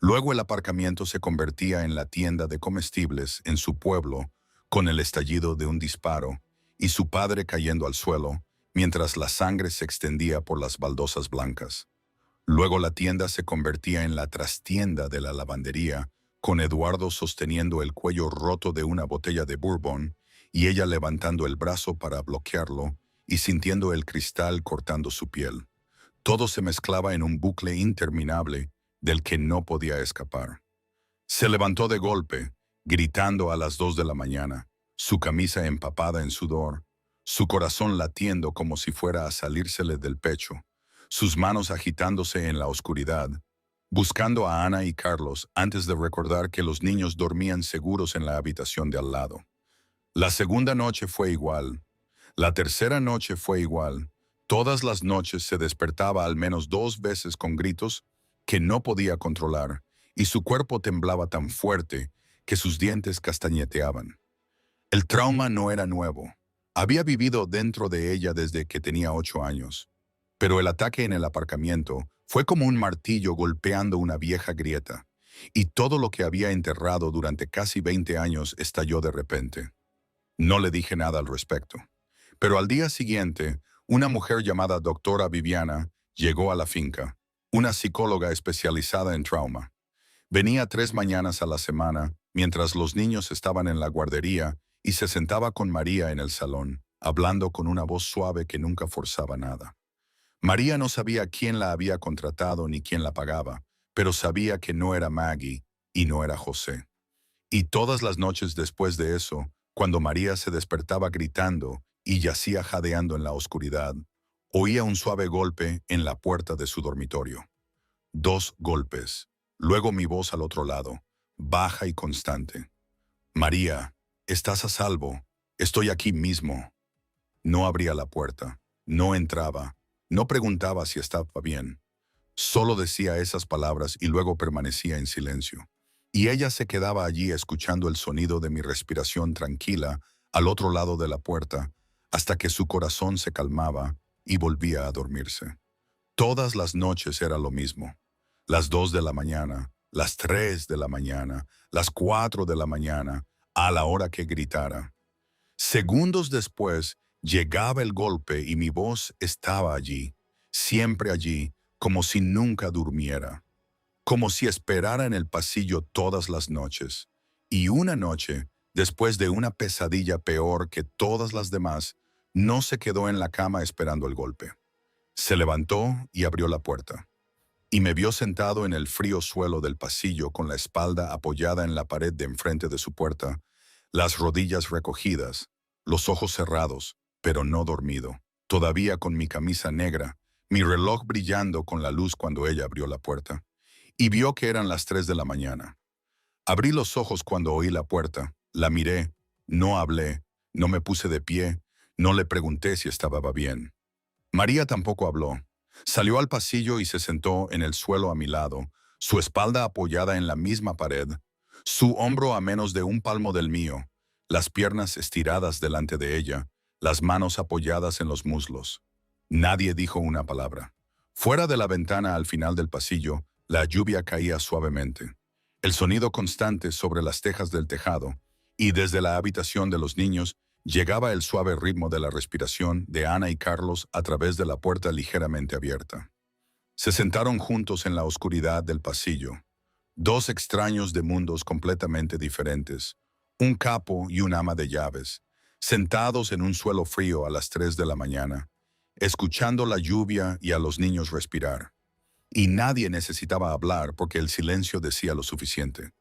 Luego el aparcamiento se convertía en la tienda de comestibles en su pueblo, con el estallido de un disparo, y su padre cayendo al suelo, mientras la sangre se extendía por las baldosas blancas. Luego la tienda se convertía en la trastienda de la lavandería, con Eduardo sosteniendo el cuello roto de una botella de bourbon y ella levantando el brazo para bloquearlo y sintiendo el cristal cortando su piel. Todo se mezclaba en un bucle interminable del que no podía escapar. Se levantó de golpe, gritando a las 2 de la mañana, su camisa empapada en sudor, su corazón latiendo como si fuera a salírsele del pecho, sus manos agitándose en la oscuridad, buscando a Ana y Carlos antes de recordar que los niños dormían seguros en la habitación de al lado. La segunda noche fue igual. La tercera noche fue igual. Todas las noches se despertaba al menos 2 veces con gritos que no podía controlar, y su cuerpo temblaba tan fuerte que sus dientes castañeteaban. El trauma no era nuevo. Había vivido dentro de ella desde que tenía 8 años. Pero el ataque en el aparcamiento fue como un martillo golpeando una vieja grieta, y todo lo que había enterrado durante casi 20 años estalló de repente. No le dije nada al respecto. Pero al día siguiente, una mujer llamada doctora Viviana llegó a la finca, una psicóloga especializada en trauma. Venía 3 mañanas a la semana, mientras los niños estaban en la guardería, y se sentaba con María en el salón, hablando con una voz suave que nunca forzaba nada. María no sabía quién la había contratado ni quién la pagaba, pero sabía que no era Maggie y no era José. Y todas las noches después de eso, cuando María se despertaba gritando y yacía jadeando en la oscuridad, oía un suave golpe en la puerta de su dormitorio. 2 golpes. Luego mi voz al otro lado, baja y constante. María, estás a salvo. Estoy aquí mismo. No abría la puerta, no entraba, no preguntaba si estaba bien. Solo decía esas palabras y luego permanecía en silencio. Y ella se quedaba allí escuchando el sonido de mi respiración tranquila al otro lado de la puerta, hasta que su corazón se calmaba y volvía a dormirse. Todas las noches era lo mismo. Las 2 de la mañana, las 3 de la mañana, las 4 de la mañana, a la hora que gritara. Segundos después, llegaba el golpe y mi voz estaba allí, siempre allí, como si nunca durmiera, como si esperara en el pasillo todas las noches. Y una noche, después de una pesadilla peor que todas las demás, no se quedó en la cama esperando el golpe. Se levantó y abrió la puerta. Y me vio sentado en el frío suelo del pasillo con la espalda apoyada en la pared de enfrente de su puerta, las rodillas recogidas, los ojos cerrados, pero no dormido, todavía con mi camisa negra, mi reloj brillando con la luz cuando ella abrió la puerta, y vio que eran las 3 de la mañana. Abrí los ojos cuando oí la puerta, la miré, no hablé, no me puse de pie, no le pregunté si estaba bien. María tampoco habló. Salió al pasillo y se sentó en el suelo a mi lado, su espalda apoyada en la misma pared, su hombro a menos de un palmo del mío, las piernas estiradas delante de ella, las manos apoyadas en los muslos. Nadie dijo una palabra. Fuera de la ventana al final del pasillo, la lluvia caía suavemente. El sonido constante sobre las tejas del tejado, y desde la habitación de los niños, llegaba el suave ritmo de la respiración de Ana y Carlos a través de la puerta ligeramente abierta. Se sentaron juntos en la oscuridad del pasillo, 2 extraños de mundos completamente diferentes, un capo y un ama de llaves, sentados en un suelo frío a las 3 de la mañana, escuchando la lluvia y a los niños respirar. Y nadie necesitaba hablar porque el silencio decía lo suficiente.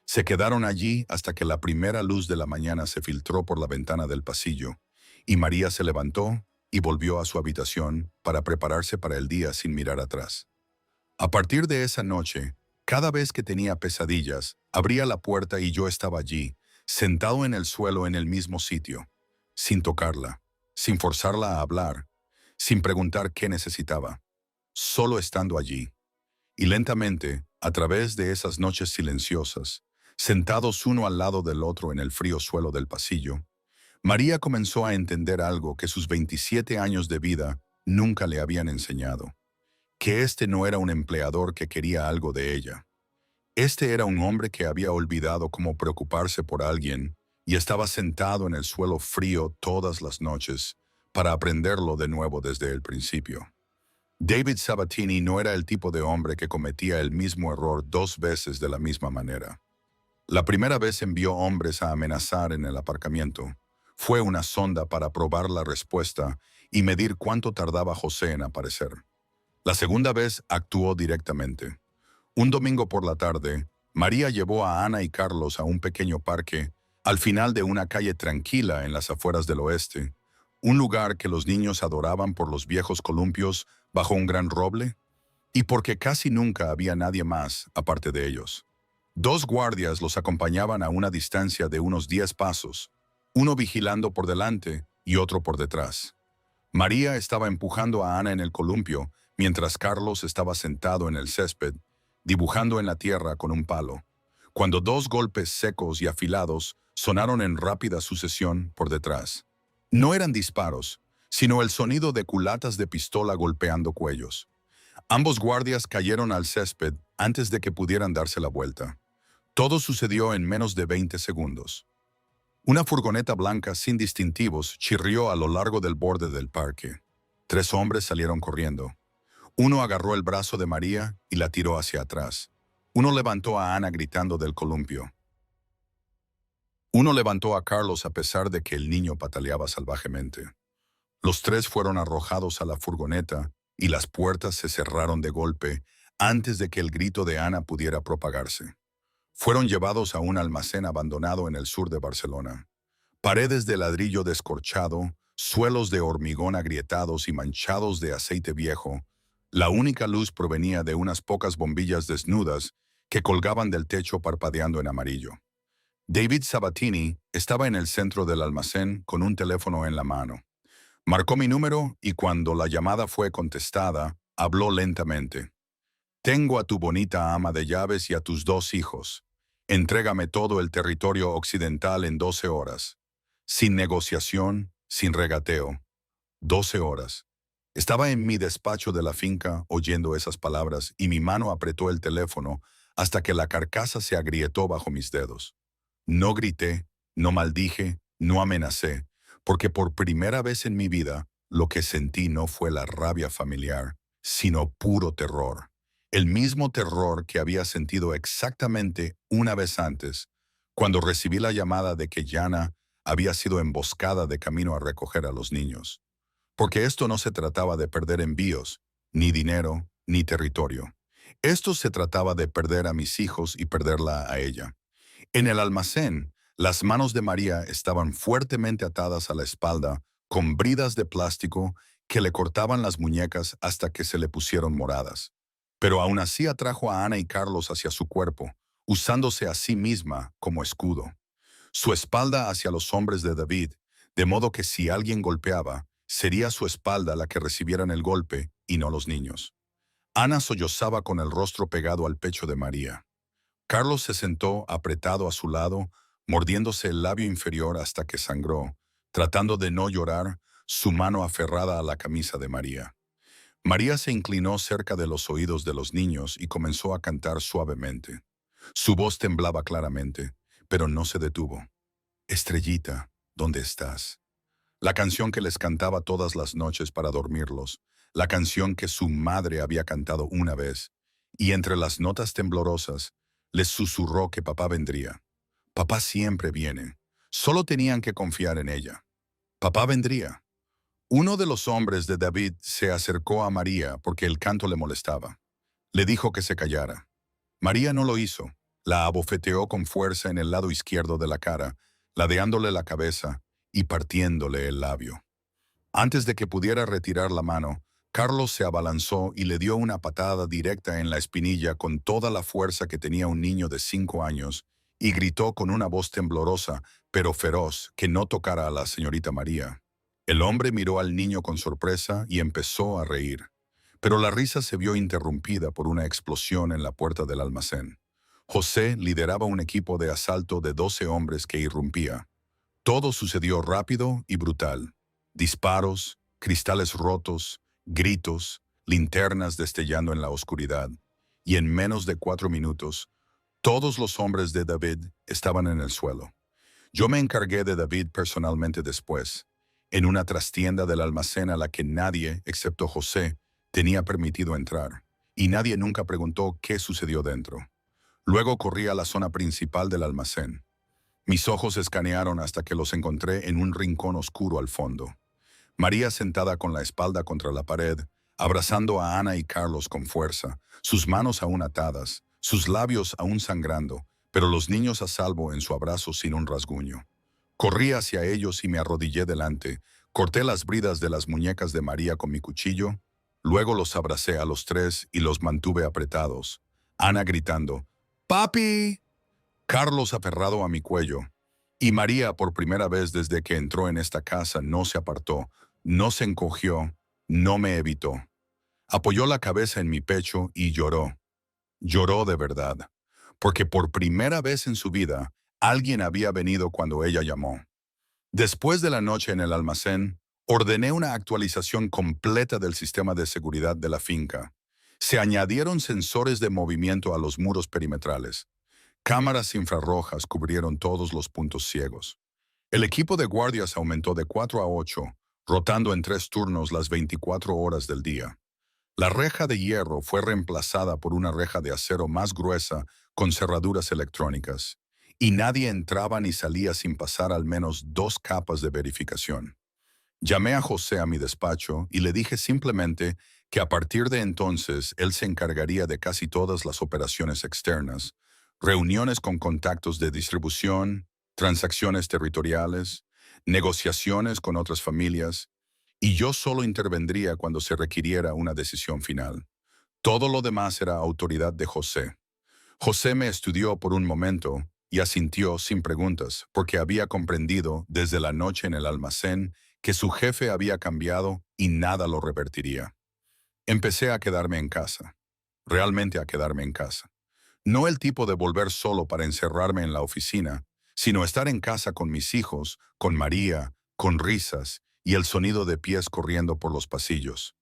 Se quedaron allí hasta que la primera luz de la mañana se filtró por la ventana del pasillo, y María se levantó y volvió a su habitación para prepararse para el día sin mirar atrás. A partir de esa noche, cada vez que tenía pesadillas, abría la puerta y yo estaba allí, sentado en el suelo en el mismo sitio, sin tocarla, sin forzarla a hablar, sin preguntar qué necesitaba, solo estando allí. Y lentamente, a través de esas noches silenciosas, sentados uno al lado del otro en el frío suelo del pasillo, María comenzó a entender algo que sus 27 años de vida nunca le habían enseñado, que este no era un empleador que quería algo de ella. Este era un hombre que había olvidado cómo preocuparse por alguien y estaba sentado en el suelo frío todas las noches para aprenderlo de nuevo desde el principio. David Sabatini no era el tipo de hombre que cometía el mismo error 2 veces de la misma manera. La primera vez envió hombres a amenazar en el aparcamiento. Fue una sonda para probar la respuesta y medir cuánto tardaba José en aparecer. La segunda vez actuó directamente. Un domingo por la tarde, María llevó a Ana y Carlos a un pequeño parque, al final de una calle tranquila en las afueras del oeste, un lugar que los niños adoraban por los viejos columpios bajo un gran roble y porque casi nunca había nadie más aparte de ellos. 2 guardias los acompañaban a una distancia de unos 10 pasos, uno vigilando por delante y otro por detrás. María estaba empujando a Ana en el columpio, mientras Carlos estaba sentado en el césped, dibujando en la tierra con un palo, cuando 2 golpes secos y afilados sonaron en rápida sucesión por detrás. No eran disparos, sino el sonido de culatas de pistola golpeando cuellos. Ambos guardias cayeron al césped antes de que pudieran darse la vuelta. Todo sucedió en menos de 20 segundos. Una furgoneta blanca sin distintivos chirrió a lo largo del borde del parque. 3 hombres salieron corriendo. Uno agarró el brazo de María y la tiró hacia atrás. Uno levantó a Ana gritando del columpio. Uno levantó a Carlos a pesar de que el niño pataleaba salvajemente. Los 3 fueron arrojados a la furgoneta y las puertas se cerraron de golpe antes de que el grito de Ana pudiera propagarse. Fueron llevados a un almacén abandonado en el sur de Barcelona. Paredes de ladrillo descorchado, suelos de hormigón agrietados y manchados de aceite viejo. La única luz provenía de unas pocas bombillas desnudas que colgaban del techo parpadeando en amarillo. David Sabatini estaba en el centro del almacén con un teléfono en la mano. Marcó mi número y cuando la llamada fue contestada, habló lentamente. Tengo a tu bonita ama de llaves y a tus 2 hijos. Entrégame todo el territorio occidental en 12 horas. Sin negociación, sin regateo. 12 horas. Estaba en mi despacho de la finca oyendo esas palabras y mi mano apretó el teléfono hasta que la carcasa se agrietó bajo mis dedos. No grité, no maldije, no amenacé, porque por primera vez en mi vida lo que sentí no fue la rabia familiar, sino puro terror. El mismo terror que había sentido exactamente una vez antes, cuando recibí la llamada de que Yana había sido emboscada de camino a recoger a los niños. Porque esto no se trataba de perder envíos, ni dinero, ni territorio. Esto se trataba de perder a mis hijos y perderla a ella. En el almacén, las manos de María estaban fuertemente atadas a la espalda con bridas de plástico que le cortaban las muñecas hasta que se le pusieron moradas. Pero aún así atrajo a Ana y Carlos hacia su cuerpo, usándose a sí misma como escudo. Su espalda hacia los hombres de David, de modo que si alguien golpeaba, sería su espalda la que recibieran el golpe y no los niños. Ana sollozaba con el rostro pegado al pecho de María. Carlos se sentó apretado a su lado, mordiéndose el labio inferior hasta que sangró, tratando de no llorar, su mano aferrada a la camisa de María. María se inclinó cerca de los oídos de los niños y comenzó a cantar suavemente. Su voz temblaba claramente, pero no se detuvo. Estrellita, ¿dónde estás? La canción que les cantaba todas las noches para dormirlos, la canción que su madre había cantado una vez, y entre las notas temblorosas, les susurró que papá vendría. Papá siempre viene. Solo tenían que confiar en ella. Papá vendría. Uno de los hombres de David se acercó a María porque el canto le molestaba. Le dijo que se callara. María no lo hizo. La abofeteó con fuerza en el lado izquierdo de la cara, ladeándole la cabeza y partiéndole el labio. Antes de que pudiera retirar la mano, Carlos se abalanzó y le dio una patada directa en la espinilla con toda la fuerza que tenía un niño de 5 años y gritó con una voz temblorosa, pero feroz, que no tocara a la señorita María. El hombre miró al niño con sorpresa y empezó a reír, pero la risa se vio interrumpida por una explosión en la puerta del almacén. José lideraba un equipo de asalto de 12 hombres que irrumpía. Todo sucedió rápido y brutal. Disparos, cristales rotos, gritos, linternas destellando en la oscuridad. Y en menos de 4 minutos, todos los hombres de David estaban en el suelo. Yo me encargué de David personalmente después, en una trastienda del almacén a la que nadie, excepto José, tenía permitido entrar, y nadie nunca preguntó qué sucedió dentro. Luego corrí a la zona principal del almacén. Mis ojos escanearon hasta que los encontré en un rincón oscuro al fondo. María sentada con la espalda contra la pared, abrazando a Ana y Carlos con fuerza, sus manos aún atadas, sus labios aún sangrando, pero los niños a salvo en su abrazo sin un rasguño. Corrí hacia ellos y me arrodillé delante, corté las bridas de las muñecas de María con mi cuchillo, luego los abracé a los tres y los mantuve apretados. Ana gritando, ¡Papi! Carlos aferrado a mi cuello, y María por primera vez desde que entró en esta casa no se apartó, no se encogió, no me evitó. Apoyó la cabeza en mi pecho y lloró. Lloró de verdad, porque por primera vez en su vida alguien había venido cuando ella llamó. Después de la noche en el almacén, ordené una actualización completa del sistema de seguridad de la finca. Se añadieron sensores de movimiento a los muros perimetrales. Cámaras infrarrojas cubrieron todos los puntos ciegos. El equipo de guardias aumentó de 4 a 8, rotando en 3 turnos las 24 horas del día. La reja de hierro fue reemplazada por una reja de acero más gruesa con cerraduras electrónicas, y nadie entraba ni salía sin pasar al menos 2 capas de verificación. Llamé a José a mi despacho y le dije simplemente que a partir de entonces él se encargaría de casi todas las operaciones externas, reuniones con contactos de distribución, transacciones territoriales, negociaciones con otras familias, y yo solo intervendría cuando se requiriera una decisión final. Todo lo demás era autoridad de José. José me estudió por un momento y asintió sin preguntas, porque había comprendido desde la noche en el almacén que su jefe había cambiado y nada lo revertiría. Empecé a quedarme en casa, realmente a quedarme en casa. No el tipo de volver solo para encerrarme en la oficina, sino estar en casa con mis hijos, con María, con risas y el sonido de pies corriendo por los pasillos.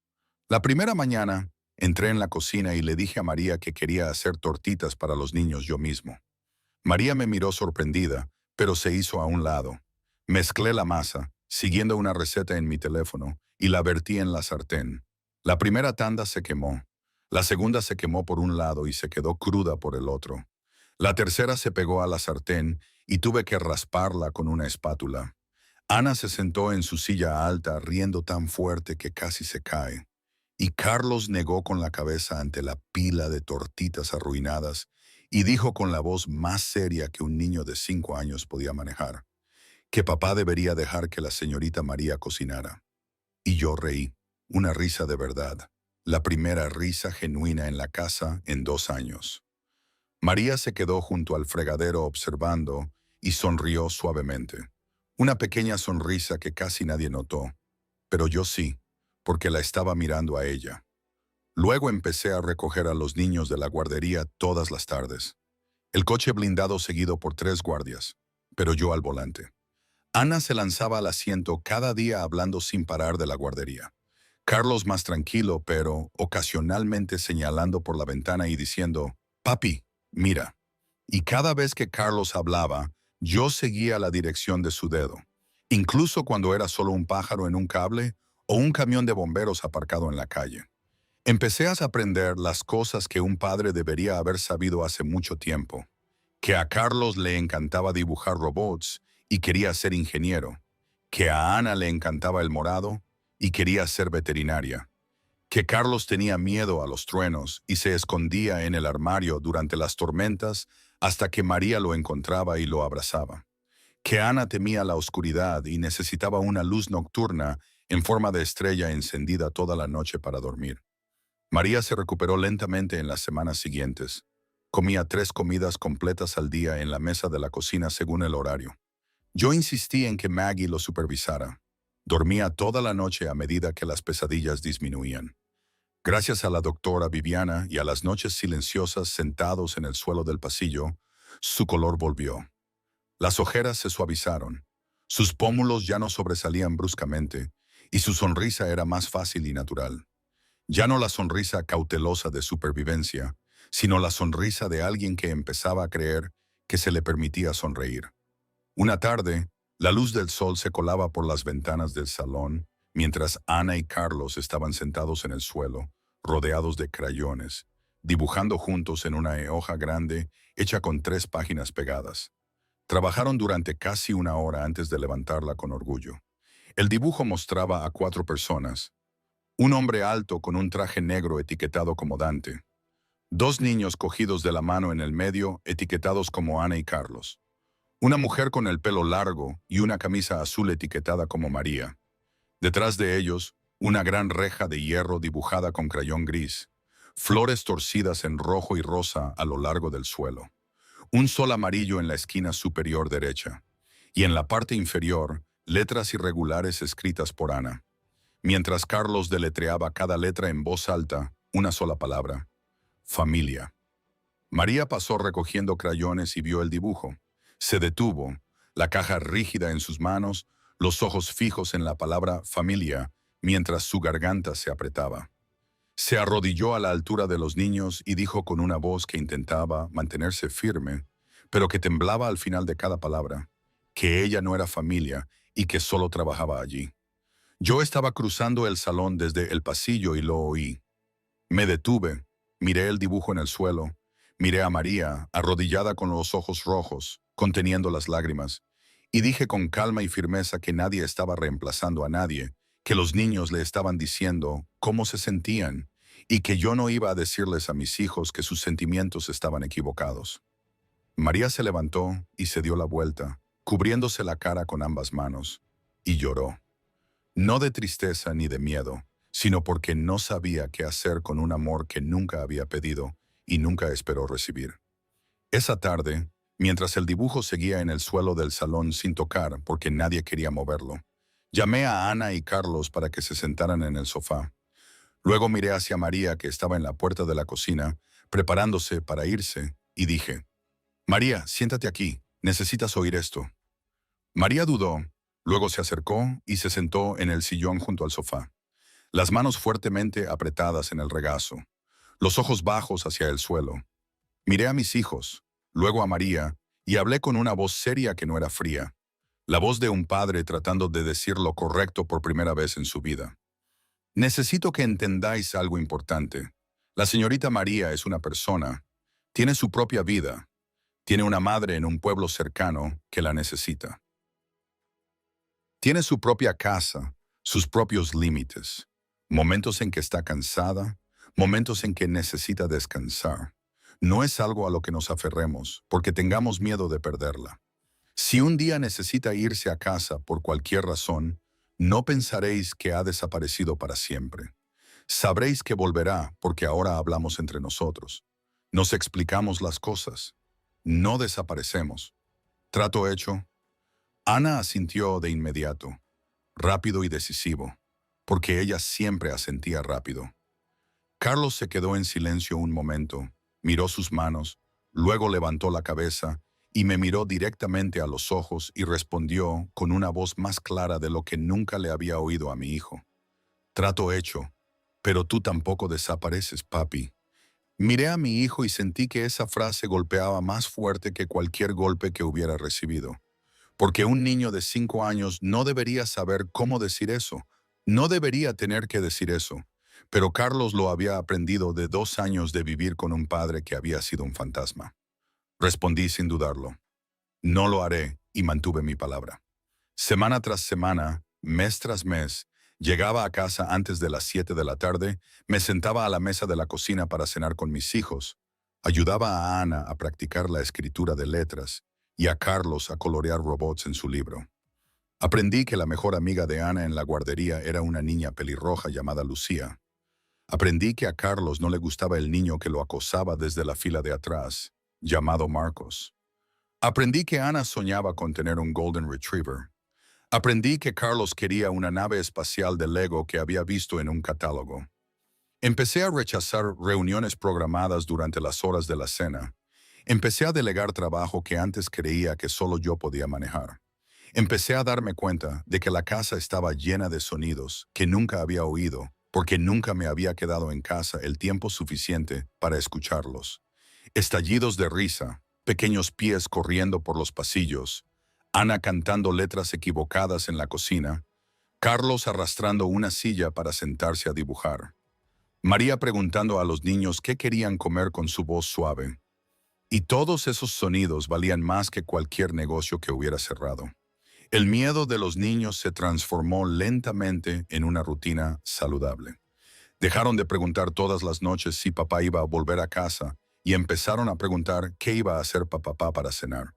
La primera mañana, entré en la cocina y le dije a María que quería hacer tortitas para los niños yo mismo. María me miró sorprendida, pero se hizo a un lado. Mezclé la masa, siguiendo una receta en mi teléfono, y la vertí en la sartén. La primera tanda se quemó. La segunda se quemó por un lado y se quedó cruda por el otro. La tercera se pegó a la sartén y tuve que rasparla con una espátula. Ana se sentó en su silla alta, riendo tan fuerte que casi se cae. Y Carlos negó con la cabeza ante la pila de tortitas arruinadas y dijo con la voz más seria que un niño de 5 años podía manejar, que papá debería dejar que la señorita María cocinara. Y yo reí, una risa de verdad, la primera risa genuina en la casa en 2 años. María se quedó junto al fregadero observando y sonrió suavemente. Una pequeña sonrisa que casi nadie notó, pero yo sí, porque la estaba mirando a ella. Luego empecé a recoger a los niños de la guardería todas las tardes. El coche blindado seguido por 3 guardias, pero yo al volante. Ana se lanzaba al asiento cada día hablando sin parar de la guardería. Carlos más tranquilo, pero ocasionalmente señalando por la ventana y diciendo, «Papi, mira». Y cada vez que Carlos hablaba, yo seguía la dirección de su dedo, incluso cuando era solo un pájaro en un cable o un camión de bomberos aparcado en la calle. Empecé a aprender las cosas que un padre debería haber sabido hace mucho tiempo. Que a Carlos le encantaba dibujar robots y quería ser ingeniero. Que a Ana le encantaba el morado y quería ser veterinaria. Que Carlos tenía miedo a los truenos y se escondía en el armario durante las tormentas hasta que María lo encontraba y lo abrazaba. Que Ana temía la oscuridad y necesitaba una luz nocturna en forma de estrella encendida toda la noche para dormir. María se recuperó lentamente en las semanas siguientes. Comía 3 comidas completas al día en la mesa de la cocina según el horario. Yo insistí en que Maggie lo supervisara. Dormía toda la noche a medida que las pesadillas disminuían. Gracias a la doctora Viviana y a las noches silenciosas sentados en el suelo del pasillo, su color volvió. Las ojeras se suavizaron. Sus pómulos ya no sobresalían bruscamente y su sonrisa era más fácil y natural. Ya no la sonrisa cautelosa de supervivencia, sino la sonrisa de alguien que empezaba a creer que se le permitía sonreír. Una tarde, la luz del sol se colaba por las ventanas del salón, mientras Ana y Carlos estaban sentados en el suelo, rodeados de crayones, dibujando juntos en una hoja grande hecha con 3 páginas pegadas. Trabajaron durante casi una hora antes de levantarla con orgullo. El dibujo mostraba a 4 personas. Un hombre alto con un traje negro etiquetado como Dante. 2 niños cogidos de la mano en el medio, etiquetados como Ana y Carlos. Una mujer con el pelo largo y una camisa azul etiquetada como María. Detrás de ellos, una gran reja de hierro dibujada con crayón gris. Flores torcidas en rojo y rosa a lo largo del suelo. Un sol amarillo en la esquina superior derecha. Y en la parte inferior, letras irregulares escritas por Ana. Mientras Carlos deletreaba cada letra en voz alta, una sola palabra: familia. María pasó recogiendo crayones y vio el dibujo. Se detuvo, la caja rígida en sus manos, los ojos fijos en la palabra familia, mientras su garganta se apretaba. Se arrodilló a la altura de los niños y dijo con una voz que intentaba mantenerse firme, pero que temblaba al final de cada palabra, que ella no era familia y que solo trabajaba allí. Yo estaba cruzando el salón desde el pasillo y lo oí. Me detuve, miré el dibujo en el suelo, miré a María, arrodillada con los ojos rojos, conteniendo las lágrimas, y dije con calma y firmeza que nadie estaba reemplazando a nadie, que los niños le estaban diciendo cómo se sentían, y que yo no iba a decirles a mis hijos que sus sentimientos estaban equivocados. María se levantó y se dio la vuelta, cubriéndose la cara con ambas manos, y lloró. No de tristeza ni de miedo, sino porque no sabía qué hacer con un amor que nunca había pedido y nunca esperó recibir. Esa tarde, mientras el dibujo seguía en el suelo del salón sin tocar porque nadie quería moverlo, llamé a Ana y Carlos para que se sentaran en el sofá. Luego miré hacia María, que estaba en la puerta de la cocina, preparándose para irse, y dije: «María, siéntate aquí, necesitas oír esto». María dudó, luego se acercó y se sentó en el sillón junto al sofá, las manos fuertemente apretadas en el regazo, los ojos bajos hacia el suelo. Miré a mis hijos, luego a María, y hablé con una voz seria que no era fría, la voz de un padre tratando de decir lo correcto por primera vez en su vida. Necesito que entendáis algo importante. La señorita María es una persona, tiene su propia vida, tiene una madre en un pueblo cercano que la necesita. Tiene su propia casa, sus propios límites, momentos en que está cansada, momentos en que necesita descansar. No es algo a lo que nos aferremos, porque tengamos miedo de perderla. Si un día necesita irse a casa por cualquier razón, no pensaréis que ha desaparecido para siempre. Sabréis que volverá porque ahora hablamos entre nosotros. Nos explicamos las cosas. No desaparecemos. ¿Trato hecho? Ana asintió de inmediato, rápido y decisivo, porque ella siempre asentía rápido. Carlos se quedó en silencio un momento, miró sus manos, luego levantó la cabeza y me miró directamente a los ojos y respondió con una voz más clara de lo que nunca le había oído a mi hijo. Trato hecho, pero tú tampoco desapareces, papi. Miré a mi hijo y sentí que esa frase golpeaba más fuerte que cualquier golpe que hubiera recibido. Porque un niño de 5 años no debería saber cómo decir eso, no debería tener que decir eso. Pero Carlos lo había aprendido de 2 años de vivir con un padre que había sido un fantasma. Respondí sin dudarlo. No lo haré, y mantuve mi palabra. Semana tras semana, mes tras mes, llegaba a casa antes de las 7 de la tarde, me sentaba a la mesa de la cocina para cenar con mis hijos, ayudaba a Ana a practicar la escritura de letras y a Carlos a colorear robots en su libro. Aprendí que la mejor amiga de Ana en la guardería era una niña pelirroja llamada Lucía. Aprendí que a Carlos no le gustaba el niño que lo acosaba desde la fila de atrás, llamado Marcos. Aprendí que Ana soñaba con tener un Golden Retriever. Aprendí que Carlos quería una nave espacial de Lego que había visto en un catálogo. Empecé a rechazar reuniones programadas durante las horas de la cena. Empecé a delegar trabajo que antes creía que solo yo podía manejar. Empecé a darme cuenta de que la casa estaba llena de sonidos que nunca había oído, porque nunca me había quedado en casa el tiempo suficiente para escucharlos. Estallidos de risa, pequeños pies corriendo por los pasillos, Ana cantando letras equivocadas en la cocina, Carlos arrastrando una silla para sentarse a dibujar, María preguntando a los niños qué querían comer con su voz suave. Y todos esos sonidos valían más que cualquier negocio que hubiera cerrado. El miedo de los niños se transformó lentamente en una rutina saludable. Dejaron de preguntar todas las noches si papá iba a volver a casa y empezaron a preguntar qué iba a hacer papá para cenar.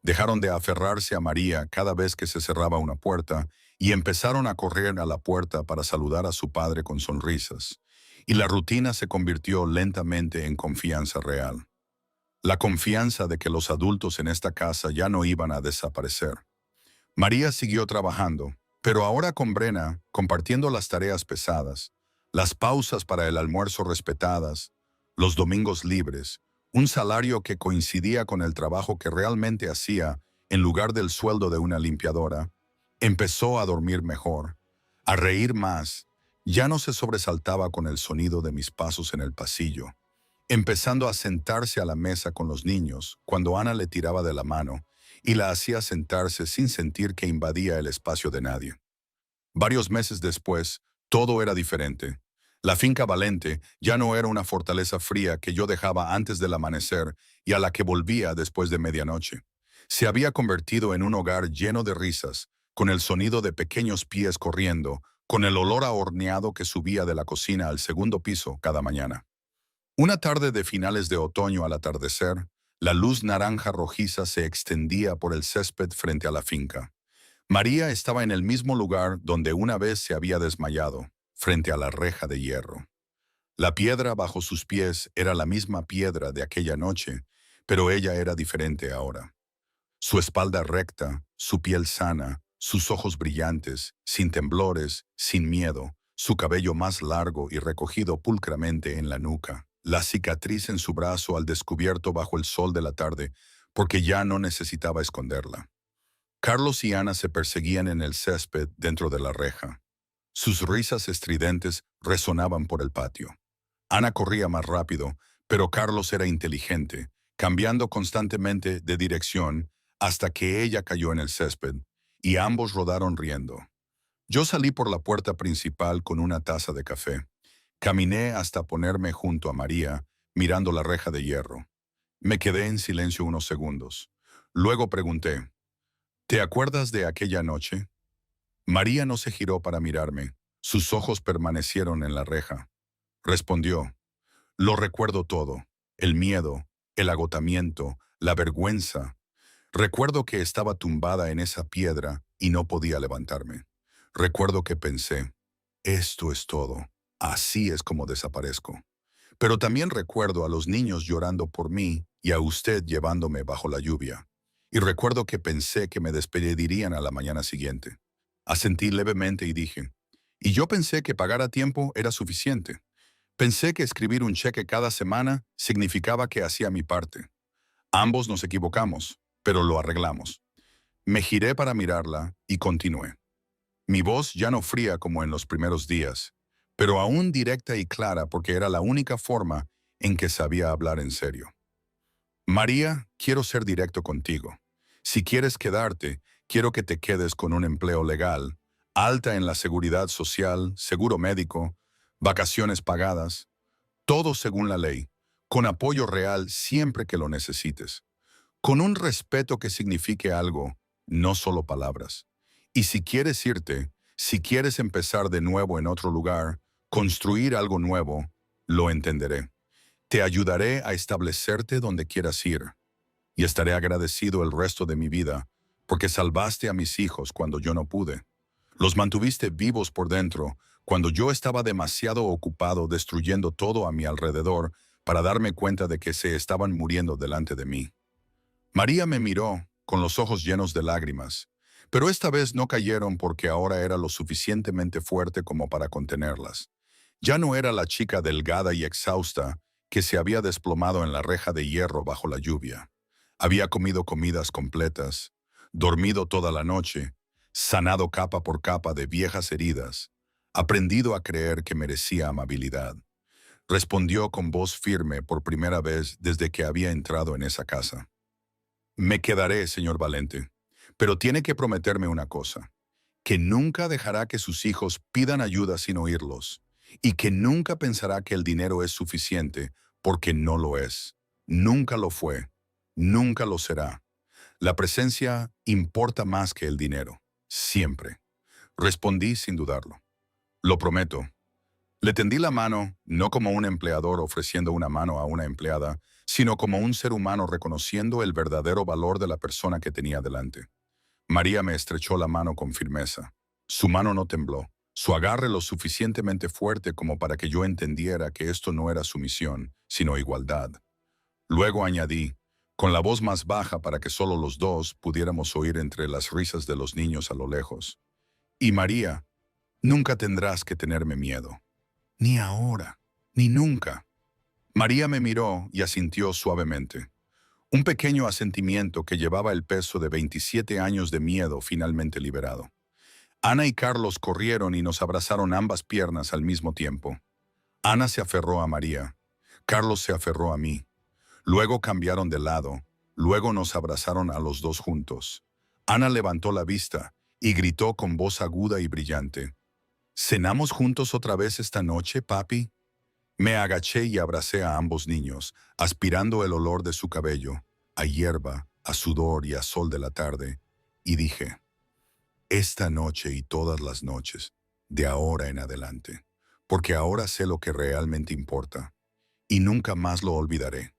Dejaron de aferrarse a María cada vez que se cerraba una puerta y empezaron a correr a la puerta para saludar a su padre con sonrisas. Y la rutina se convirtió lentamente en confianza real. La confianza de que los adultos en esta casa ya no iban a desaparecer. María siguió trabajando, pero ahora con Brenna, compartiendo las tareas pesadas, las pausas para el almuerzo respetadas, los domingos libres, un salario que coincidía con el trabajo que realmente hacía en lugar del sueldo de una limpiadora. Empezó a dormir mejor, a reír más, ya no se sobresaltaba con el sonido de mis pasos en el pasillo, empezando a sentarse a la mesa con los niños cuando Ana le tiraba de la mano y la hacía sentarse sin sentir que invadía el espacio de nadie. Varios meses después, todo era diferente. La finca Valente ya no era una fortaleza fría que yo dejaba antes del amanecer y a la que volvía después de medianoche. Se había convertido en un hogar lleno de risas, con el sonido de pequeños pies corriendo, con el olor a horneado que subía de la cocina al segundo piso cada mañana. Una tarde de finales de otoño al atardecer, La luz naranja rojiza se extendía por el césped frente a la finca. María estaba en el mismo lugar donde una vez se había desmayado, frente a la reja de hierro. La piedra bajo sus pies era la misma piedra de aquella noche, pero ella era diferente ahora. Su espalda recta, su piel sana, sus ojos brillantes, sin temblores, sin miedo, su cabello más largo y recogido pulcramente en la nuca, la cicatriz en su brazo al descubierto bajo el sol de la tarde, porque ya no necesitaba esconderla. Carlos y Ana se perseguían en el césped dentro de la reja. Sus risas estridentes resonaban por el patio. Ana corría más rápido, pero Carlos era inteligente, cambiando constantemente de dirección hasta que ella cayó en el césped, y ambos rodaron riendo. Yo salí por la puerta principal con una taza de café. Caminé hasta ponerme junto a María, mirando la reja de hierro. Me quedé en silencio unos segundos. Luego pregunté, ¿te acuerdas de aquella noche? María no se giró para mirarme. Sus ojos permanecieron en la reja. Respondió, lo recuerdo todo, el miedo, el agotamiento, la vergüenza. Recuerdo que estaba tumbada en esa piedra y no podía levantarme. Recuerdo que pensé, esto es todo, así es como desaparezco. Pero también recuerdo a los niños llorando por mí y a usted llevándome bajo la lluvia. Y recuerdo que pensé que me despedirían a la mañana siguiente. Asentí levemente y dije, y yo pensé que pagar a tiempo era suficiente. Pensé que escribir un cheque cada semana significaba que hacía mi parte. Ambos nos equivocamos, pero lo arreglamos. Me giré para mirarla y continué. Mi voz ya no fría como en los primeros días, pero aún directa y clara porque era la única forma en que sabía hablar en serio. María, quiero ser directo contigo. Si quieres quedarte, quiero que te quedes con un empleo legal, alta en la seguridad social, seguro médico, vacaciones pagadas, todo según la ley, con apoyo real siempre que lo necesites, con un respeto que signifique algo, no solo palabras. Y si quieres irte, si quieres empezar de nuevo en otro lugar, construir algo nuevo, lo entenderé. Te ayudaré a establecerte donde quieras ir, y estaré agradecido el resto de mi vida, porque salvaste a mis hijos cuando yo no pude. Los mantuviste vivos por dentro, cuando yo estaba demasiado ocupado destruyendo todo a mi alrededor para darme cuenta de que se estaban muriendo delante de mí. María me miró, con los ojos llenos de lágrimas, pero esta vez no cayeron porque ahora era lo suficientemente fuerte como para contenerlas. Ya no era la chica delgada y exhausta que se había desplomado en la reja de hierro bajo la lluvia. Había comido comidas completas, dormido toda la noche, sanado capa por capa de viejas heridas, aprendido a creer que merecía amabilidad. Respondió con voz firme por primera vez desde que había entrado en esa casa. Me quedaré, señor Valente, pero tiene que prometerme una cosa, que nunca dejará que sus hijos pidan ayuda sin oírlos, y que nunca pensará que el dinero es suficiente, porque no lo es. Nunca lo fue, nunca lo será. La presencia importa más que el dinero, siempre. Respondí sin dudarlo. Lo prometo. Le tendí la mano, no como un empleador ofreciendo una mano a una empleada, sino como un ser humano reconociendo el verdadero valor de la persona que tenía delante. María me estrechó la mano con firmeza. Su mano no tembló, su agarre lo suficientemente fuerte como para que yo entendiera que esto no era sumisión, sino igualdad. Luego añadí, con la voz más baja para que solo los dos pudiéramos oír entre las risas de los niños a lo lejos. Y María, nunca tendrás que tenerme miedo. Ni ahora, ni nunca. María me miró y asintió suavemente. Un pequeño asentimiento que llevaba el peso de 27 años de miedo finalmente liberado. Ana y Carlos corrieron y nos abrazaron ambas piernas al mismo tiempo. Ana se aferró a María. Carlos se aferró a mí. Luego cambiaron de lado. Luego nos abrazaron a los dos juntos. Ana levantó la vista y gritó con voz aguda y brillante. ¿Cenamos juntos otra vez esta noche, papi? Me agaché y abracé a ambos niños, aspirando el olor de su cabello, a hierba, a sudor y a sol de la tarde, y dije, esta noche y todas las noches, de ahora en adelante, porque ahora sé lo que realmente importa, y nunca más lo olvidaré.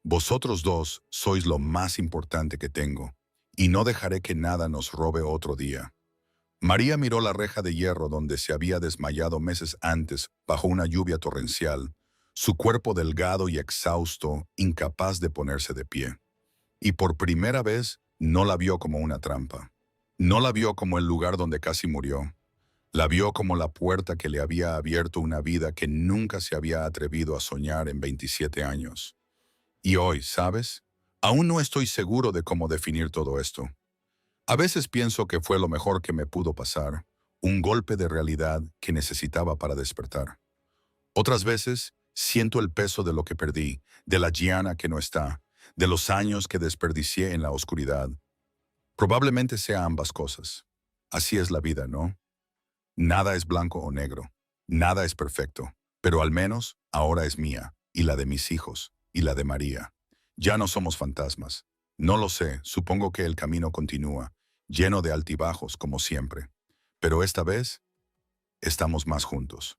Vosotros dos sois lo más importante que tengo, y no dejaré que nada nos robe otro día. María miró la reja de hierro donde se había desmayado meses antes bajo una lluvia torrencial, su cuerpo delgado y exhausto, incapaz de ponerse de pie. Y por primera vez no la vio como una trampa. No la vio como el lugar donde casi murió. La vio como la puerta que le había abierto una vida que nunca se había atrevido a soñar en 27 años. Y hoy, ¿sabes? Aún no estoy seguro de cómo definir todo esto. A veces pienso que fue lo mejor que me pudo pasar, un golpe de realidad que necesitaba para despertar. Otras veces siento el peso de lo que perdí, de la Gianna que no está, de los años que desperdicié en la oscuridad. Probablemente sea ambas cosas. Así es la vida, ¿no? Nada es blanco o negro, nada es perfecto, pero al menos ahora es mía, y la de mis hijos, y la de María. Ya no somos fantasmas. No lo sé, supongo que el camino continúa, lleno de altibajos como siempre. Pero esta vez estamos más juntos.